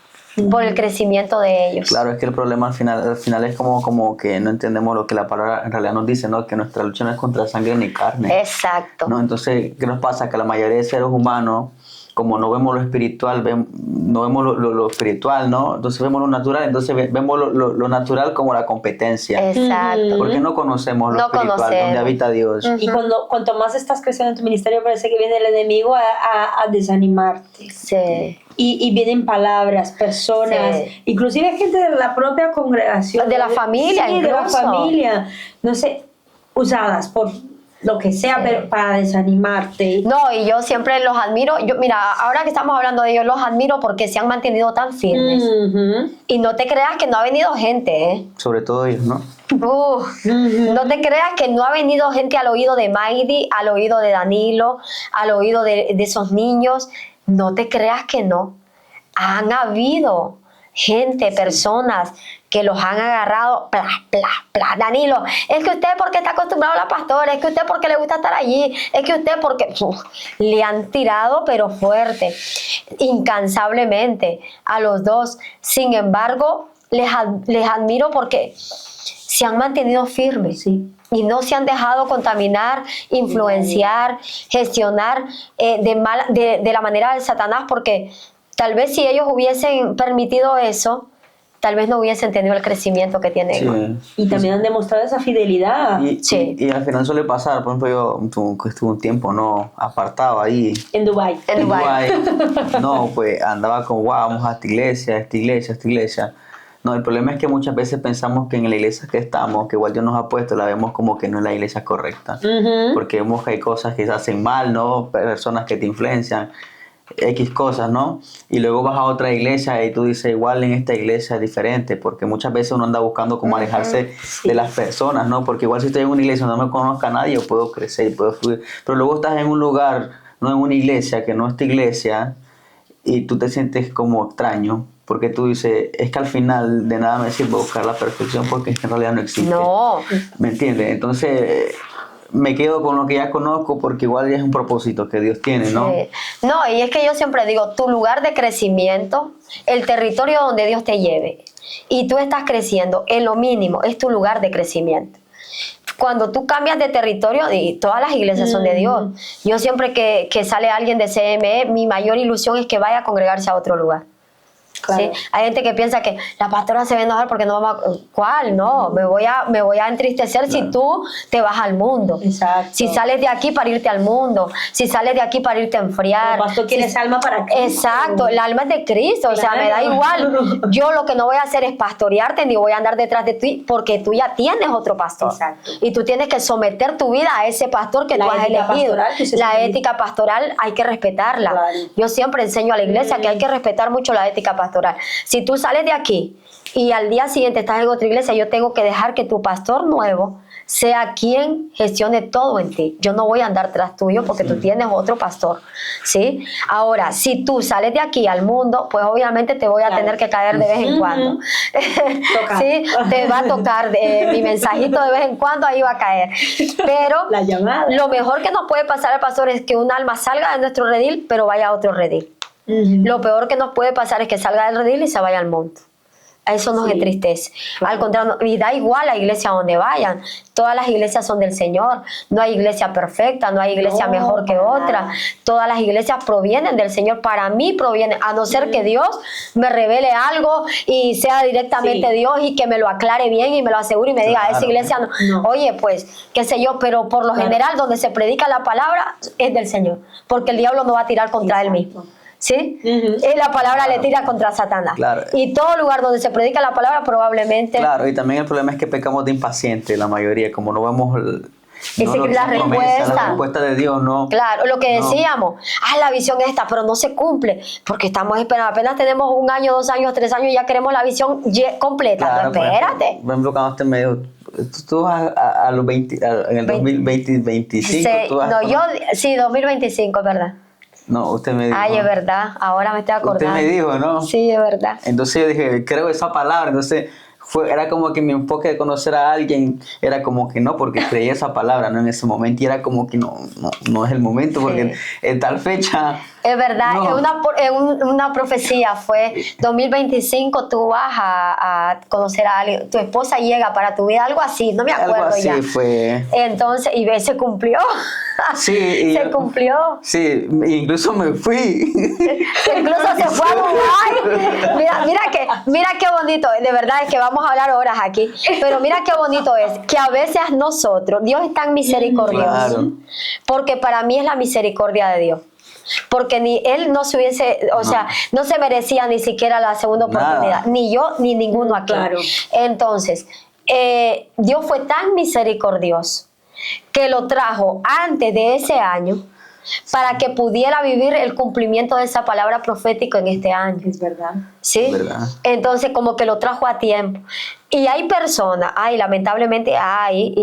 por el crecimiento de ellos. Claro, es que el problema al final es como que no entendemos lo que la palabra en realidad nos dice, ¿no? Que nuestra lucha no es contra sangre ni carne. Exacto. ¿No? Entonces, ¿qué nos pasa? Que la mayoría de seres humanos, como no vemos lo espiritual, no vemos lo espiritual, ¿no? Entonces vemos lo natural, entonces vemos lo natural como la competencia. Exacto. Porque no conocemos lo espiritual, donde habita Dios. Y cuanto más estás creciendo en tu ministerio, parece que viene el enemigo a desanimarte. Sí. Y vienen palabras, personas, inclusive gente de la propia congregación. De la familia, de la familia, no sé, usadas por lo que sea, pero para desanimarte. No, y yo siempre los admiro. Mira, ahora que estamos hablando de ellos, los admiro porque se han mantenido tan firmes. Y no te creas que no ha venido gente, ¿eh? Sobre todo ellos, ¿no? No te creas que no ha venido gente al oído de Maydi, al oído de Danilo, al oído de esos niños. No te creas que no. Han habido gente, personas que los han agarrado, Danilo, es que usted porque está acostumbrado a la pastora, es que usted porque le gusta estar allí, es que usted porque... le han tirado pero fuerte, incansablemente a los dos. Sin embargo, les admiro porque se han mantenido firmes. Y no se han dejado contaminar, influenciar, gestionar de la manera de Satanás, porque tal vez si ellos hubiesen permitido eso, tal vez no hubiesen tenido el crecimiento que tienen. Y también han demostrado esa fidelidad. Y al final suele pasar, por ejemplo, yo estuve un tiempo apartado ahí. En Dubái. No, pues andaba con, vamos a esta iglesia. No, el problema es que muchas veces pensamos que en la iglesia que estamos, que igual Dios nos ha puesto, la vemos como que no es la iglesia correcta. Porque vemos que hay cosas que se hacen mal, ¿no? Personas que te influencian, X cosas, ¿no? Y luego vas a otra iglesia y tú dices, igual en esta iglesia es diferente, porque muchas veces uno anda buscando cómo alejarse de las personas, ¿no? Porque igual si estoy en una iglesia donde no me conozca a nadie, yo puedo crecer, puedo fluir. Pero luego estás en un lugar, no en una iglesia, que no es tu iglesia, y tú te sientes como extraño. Porque tú dices, es que al final de nada me sirve buscar la perfección porque en realidad no existe. No. ¿Me entiendes? Entonces me quedo con lo que ya conozco porque igual ya es un propósito que Dios tiene, ¿no? Sí. No, y es que yo siempre digo, tu lugar de crecimiento, el territorio donde Dios te lleve, y tú estás creciendo, en lo mínimo, es tu lugar de crecimiento. Cuando tú cambias de territorio, y todas las iglesias son de Dios. Yo siempre que sale alguien de CME, mi mayor ilusión es que vaya a congregarse a otro lugar. Claro. ¿Sí? Hay gente que piensa que la pastora se va a enojar porque no vamos a... ¿Cuál? No, me voy a entristecer si tú te vas al mundo. Exacto. Si sales de aquí para irte al mundo, si sales de aquí para irte a enfriar. Pero pastor, ¿tienes alma para Cristo? Exacto, el alma es de Cristo, claro. O sea, me da igual. Yo lo que no voy a hacer es pastorearte ni voy a andar detrás de ti porque tú ya tienes otro pastor. Exacto. Y tú tienes que someter tu vida a ese pastor que tú has elegido. La ética pastoral hay que respetarla. Claro. Yo siempre enseño a la iglesia que hay que respetar mucho la ética pastoral. Si tú sales de aquí y al día siguiente estás en otra iglesia, yo tengo que dejar que tu pastor nuevo sea quien gestione todo en ti. Yo no voy a andar tras tuyo porque tú tienes otro pastor, ¿sí? Ahora, si tú sales de aquí al mundo, pues obviamente te voy a tener que caer de vez en cuando. ¿Sí? Te va a tocar mi mensajito de vez en cuando, ahí va a caer. Pero la llamada. Lo mejor que nos puede pasar al pastor es que un alma salga de nuestro redil, pero vaya a otro redil. Lo peor que nos puede pasar es que salga del redil y se vaya al monte. Eso nos entristece. Al contrario, y da igual la iglesia donde vayan. Todas las iglesias son del Señor. No hay iglesia perfecta, no hay iglesia mejor que otra. Todas las iglesias provienen del Señor. Para mí provienen, a no ser que Dios me revele algo y sea directamente Dios y que me lo aclare bien y me lo asegure y me diga, esa iglesia no. Oye, pues, qué sé yo, pero por lo general donde se predica la palabra es del Señor. Porque el diablo no va a tirar contra él mismo. ¿Sí? Y la palabra le tira contra Satanás. Claro. Y todo lugar donde se predica la palabra probablemente... Claro, y también el problema es que pecamos de impaciente la mayoría, como no vemos la respuesta de Dios, ¿no? Claro, lo que decíamos, la visión es esta, pero no se cumple, porque estamos esperando, apenas tenemos 1 año, 2 años, 3 años, ya queremos la visión completa. Claro, no, espérate. Por ejemplo, cuando usted me dijo, tú vas a los 20, en el 2025, tú vas sí, 2025, ¿verdad? No, usted me dijo. Ay, es verdad, ahora me estoy acordando. Usted me dijo, ¿no? Sí, es verdad. Entonces yo dije, creo esa palabra, entonces era como que mi enfoque de conocer a alguien era como que no, porque creí esa palabra, ¿no? En ese momento, y era como que no es el momento, porque en tal fecha... Es verdad, una profecía fue 2025 tú vas a conocer a alguien, tu esposa llega para tu vida, algo así, no me acuerdo algo así ya. Fue. Entonces, y se cumplió. Sí. Se cumplió. Sí, incluso me fui. Incluso se fue a Dubái. Mira qué bonito, de verdad es que vamos a hablar horas aquí, pero mira qué bonito es, que a veces nosotros, Dios es tan misericordioso, claro. Porque para mí es la misericordia de Dios. Porque ni él no se hubiese, no se merecía ni siquiera la segunda oportunidad, ni yo ni ninguno aquí. Claro. Entonces, Dios fue tan misericordioso que lo trajo antes de ese año para que pudiera vivir el cumplimiento de esa palabra profética en este año. Es verdad. ¿Sí? Es verdad. Entonces, como que lo trajo a tiempo. Y hay personas, lamentablemente hay,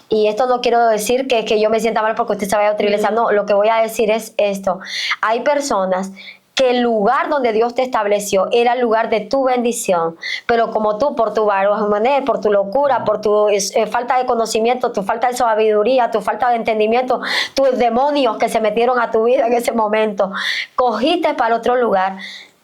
y esto no quiero decir que yo me sienta mal porque usted se vaya a otra iglesia, no, lo que voy a decir es esto. Hay personas que el lugar donde Dios te estableció era el lugar de tu bendición, pero como tú, por tu manera, por tu locura, por tu falta de conocimiento, tu falta de sabiduría, tu falta de entendimiento, tus demonios que se metieron a tu vida en ese momento, cogiste para otro lugar,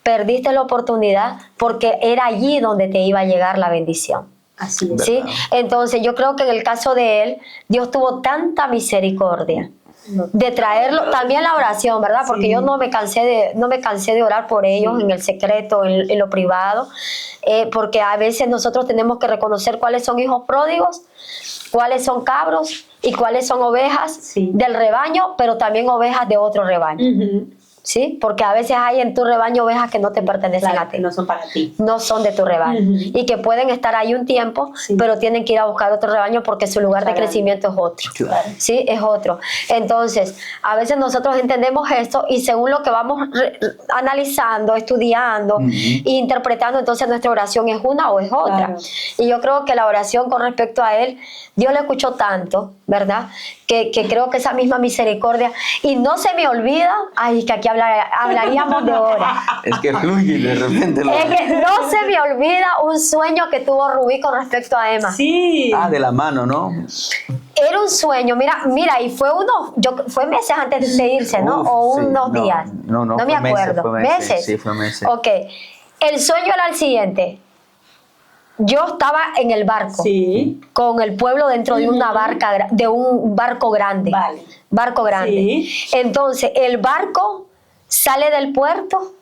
perdiste la oportunidad porque era allí donde te iba a llegar la bendición. Así es. ¿Sí? Entonces yo creo que en el caso de él, Dios tuvo tanta misericordia de traerlo, también la oración, ¿verdad? Porque sí. Yo no me cansé de orar por ellos en el secreto, en lo privado, porque a veces nosotros tenemos que reconocer cuáles son hijos pródigos, cuáles son cabros y cuáles son ovejas del rebaño, pero también ovejas de otro rebaño. ¿Sí? Porque a veces hay en tu rebaño ovejas que no te pertenecen a ti. No son para ti. No son de tu rebaño. Y que pueden estar ahí un tiempo, pero tienen que ir a buscar otro rebaño porque su lugar de crecimiento es otro. ¿Sí? Es otro. Entonces, a veces nosotros entendemos esto y según lo que vamos analizando, estudiando e interpretando, entonces nuestra oración es una o es otra. Claro. Y yo creo que la oración con respecto a él, Dios le escuchó tanto, ¿verdad? Que creo que esa misma misericordia, y no se me olvida, que aquí hablaríamos de horas. Es que fluye de repente. Es que no se me olvida un sueño que tuvo Rubí con respecto a Emma. Sí. De la mano, ¿no? Era un sueño, mira, y fue fue meses antes de irse, ¿no? O unos días. No me acuerdo. ¿Meses? Sí, fue meses. Ok. El sueño era el siguiente. Yo estaba en el barco con el pueblo dentro de una barca, de un barco grande. Vale. Barco grande. Sí. Entonces, el barco sale del puerto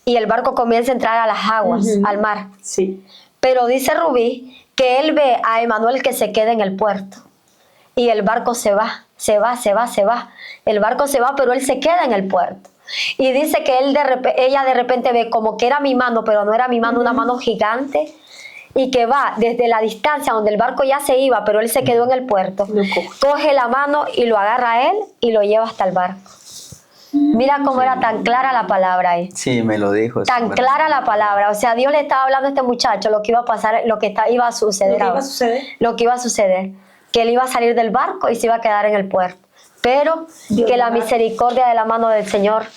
y el barco comienza a entrar a las aguas, al mar. Sí. Pero dice Rubí que él ve a Emanuel que se queda en el puerto y el barco se va. El barco se va, pero él se queda en el puerto. Y dice que ella de repente ve como que era mi mano, pero no era mi mano, una mano gigante. Y que va desde la distancia donde el barco ya se iba, pero él se quedó en el puerto, coge la mano y lo agarra a él y lo lleva hasta el barco. Mira cómo era tan clara la palabra ahí. Sí, me lo dijo. Tan clara la palabra. O sea, Dios le estaba hablando a este muchacho lo que iba a pasar, lo que iba a suceder. Lo que iba a suceder. Que él iba a salir del barco y se iba a quedar en el puerto. Pero que la misericordia de la mano del Señor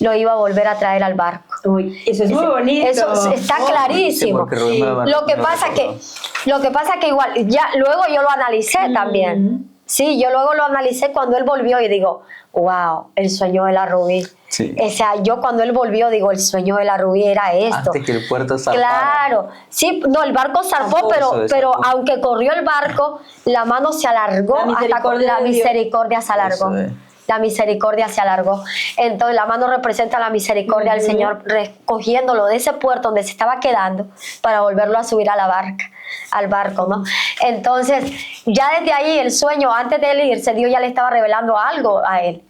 lo iba a volver a traer al barco. Uy, eso es muy bonito. Eso está clarísimo. Lo que pasa que igual, ya luego yo lo analicé también. Sí, yo luego lo analicé cuando él volvió y digo, wow, el sueño de la Rubí. Sí. O sea, yo cuando él volvió digo, el sueño de la Rubí era esto. Antes que el puerto zarpara. Claro, sí, no, el barco zarpó, pero aunque corrió el barco, la mano se alargó, la misericordia se alargó. La misericordia se alargó. Entonces la mano representa la misericordia del Señor, recogiéndolo de ese puerto donde se estaba quedando para volverlo a subir a la barca, al barco, ¿no? Entonces, ya desde ahí el sueño, antes de él irse, Dios ya le estaba revelando algo a él.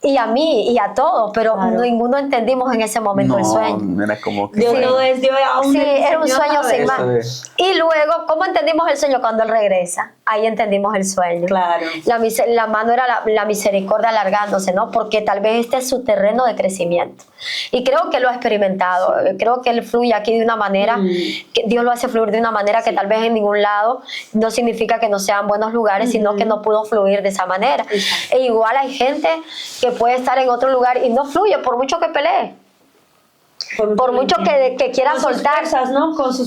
Y a mí, y a todos, pero ninguno entendimos en ese momento el sueño. Era como que Dios no es Dios aún. Sí, era un sueño sin más. Y luego, ¿cómo entendimos el sueño cuando él regresa? ahí entendimos el sueño. Claro. La mano era la misericordia alargándose, ¿no? Porque tal vez este es su terreno de crecimiento. Y creo que lo ha experimentado. Creo que él fluye aquí de una manera, que Dios lo hace fluir de una manera que tal vez en ningún lado no significa que no sean buenos lugares, sino que no pudo fluir de esa manera. E igual hay gente que puede estar en otro lugar y no fluye por mucho que pelee. Por mucho que quiera soltar, fuerzas,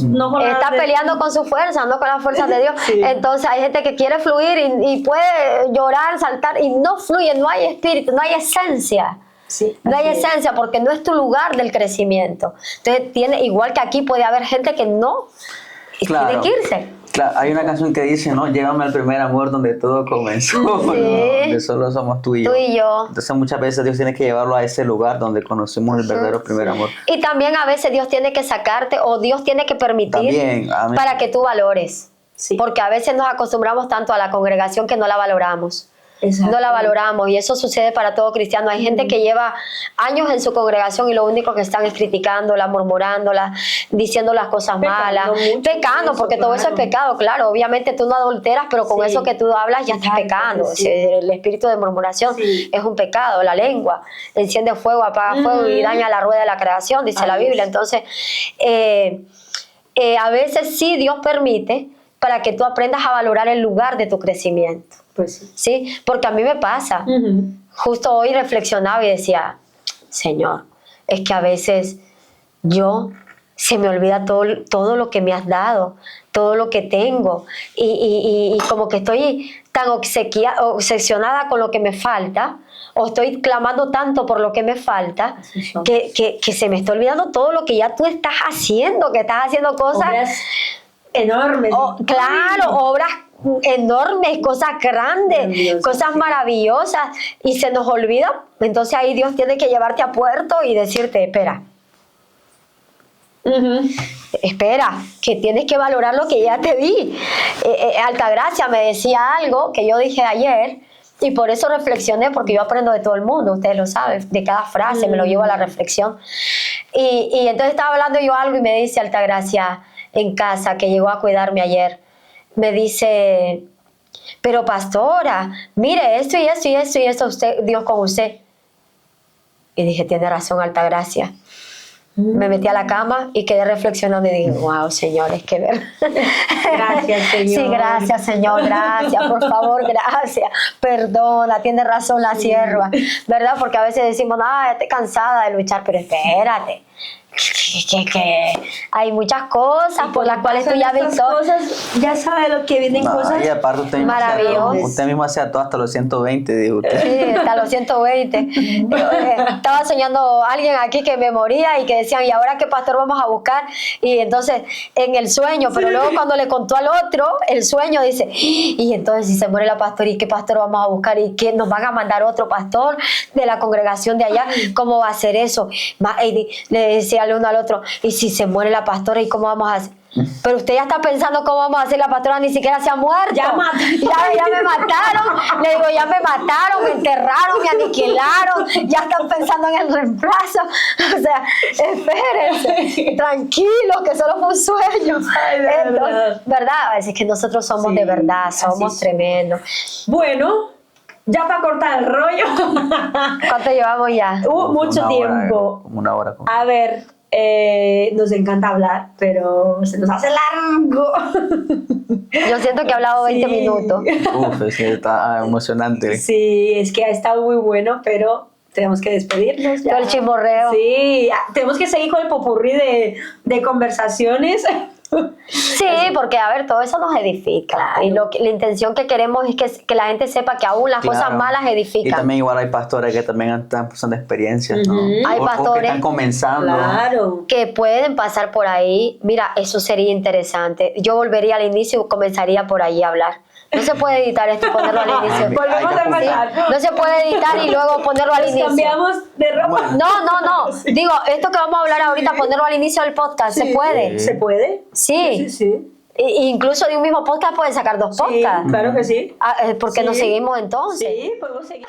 ¿no? Está peleando con sus fuerzas, no con las fuerzas de Dios. Entonces hay gente que quiere fluir y puede llorar, saltar y no fluye, no hay espíritu, no hay esencia. No hay esencia porque no es tu lugar del crecimiento. Entonces igual que aquí puede haber gente que no tiene que irse. Claro, hay una canción que dice, ¿no? Llévame al primer amor donde todo comenzó, ¿no? Donde solo somos tú y yo. Entonces muchas veces Dios tiene que llevarlo a ese lugar donde conocemos el verdadero primer amor. Y también a veces Dios tiene que sacarte o Dios tiene que permitir para que tú valores. Porque a veces nos acostumbramos tanto a la congregación que no la valoramos. No la valoramos y eso sucede para todo cristiano. Hay gente que lleva años en su congregación y lo único que están es criticándola, murmurándola, diciendo las cosas malas, pecando, porque todo eso es pecado, claro. Obviamente tú no adulteras, pero con eso que tú hablas ya estás pecando. El espíritu de murmuración es un pecado. La lengua enciende fuego, apaga fuego y daña la rueda de la creación, dice la Biblia. Entonces, a veces sí Dios permite para que tú aprendas a valorar el lugar de tu crecimiento. Pues sí, porque a mí me pasa. Justo hoy reflexionaba y decía, Señor, es que a veces se me olvida todo lo que me has dado, todo lo que tengo y como que estoy tan obsesionada con lo que me falta o estoy clamando tanto por lo que me falta que se me está olvidando todo lo que ya tú estás haciendo, que estás haciendo cosas obras enormes. Claro, obras enormes, cosas grandes, cosas maravillosas y se nos olvida. Entonces ahí Dios tiene que llevarte a puerto y decirte, espera, que tienes que valorar lo que ya te di. Altagracia me decía algo que yo dije ayer y por eso reflexioné, porque yo aprendo de todo el mundo, ustedes lo saben, de cada frase me lo llevo a la reflexión y entonces estaba hablando yo algo y me dice Altagracia en casa, que llegó a cuidarme ayer, me dice, pero pastora, mire esto y esto y esto y esto, Dios con usted. Y dije, tiene razón, Altagracia. Me metí a la cama y quedé reflexionando y dije, wow, Señor, es que ver. Gracias, Señor. Sí, gracias, Señor, gracias, por favor, gracias. Perdona, tiene razón la sierva, ¿verdad? Porque a veces decimos, ya estoy cansada de luchar, pero espérate. Que hay muchas cosas por las cuales tú ya has visto cosas, ya sabes lo que vienen cosas y aparte usted mismo hacía todo hasta los 120, dijo usted. Sí, hasta los 120. Estaba soñando alguien aquí que me moría y que decían, ¿y ahora qué pastor vamos a buscar? Y entonces en el sueño, pero luego cuando le contó al otro el sueño, dice, y entonces si se muere la pastora, ¿y qué pastor vamos a buscar? ¿Y qué nos van a mandar otro pastor de la congregación de allá? ¿Cómo va a ser eso? Le decía el uno al otro, y si se muere la pastora, ¿y cómo vamos a hacer? Pero usted ya está pensando cómo vamos a hacer, la pastora ni siquiera se ha muerto. Ya me mataron. Le digo, ya me mataron, me enterraron, me aniquilaron, ya están pensando en el reemplazo. O sea, espérense, tranquilos, que solo fue un sueño. Entonces, ¿verdad? Es que nosotros somos de verdad, somos tremendos. Bueno, ya para cortar el rollo. ¿Cuánto llevamos ya? Mucho tiempo. Como una hora. A ver, nos encanta hablar, pero se nos hace largo. Yo siento que he hablado 20 minutos. Es que está emocionante. Sí, es que ha estado muy bueno, pero tenemos que despedirnos ya. Todo el chismorreo. Sí, tenemos que seguir con el popurrí de conversaciones. Sí, porque a ver, todo eso nos edifica. Claro. Y la intención que queremos es que la gente sepa que aún las cosas malas edifican. Y también igual hay pastores que también están pasando experiencias, ¿no? Hay pastores que están comenzando. Que pueden pasar por ahí. Mira, eso sería interesante. Yo volvería al inicio y comenzaría por ahí a hablar. No se puede editar esto y ponerlo al inicio. Volvemos a empezar. No se puede editar y luego ponerlo al inicio. Cambiamos de ropa. No. Digo, esto que vamos a hablar ahorita, ponerlo al inicio del podcast, ¿se puede? ¿Se puede? Sí. Incluso de un mismo podcast pueden sacar 2 podcasts. Claro que sí. ¿Por qué no seguimos entonces? Sí, podemos seguir.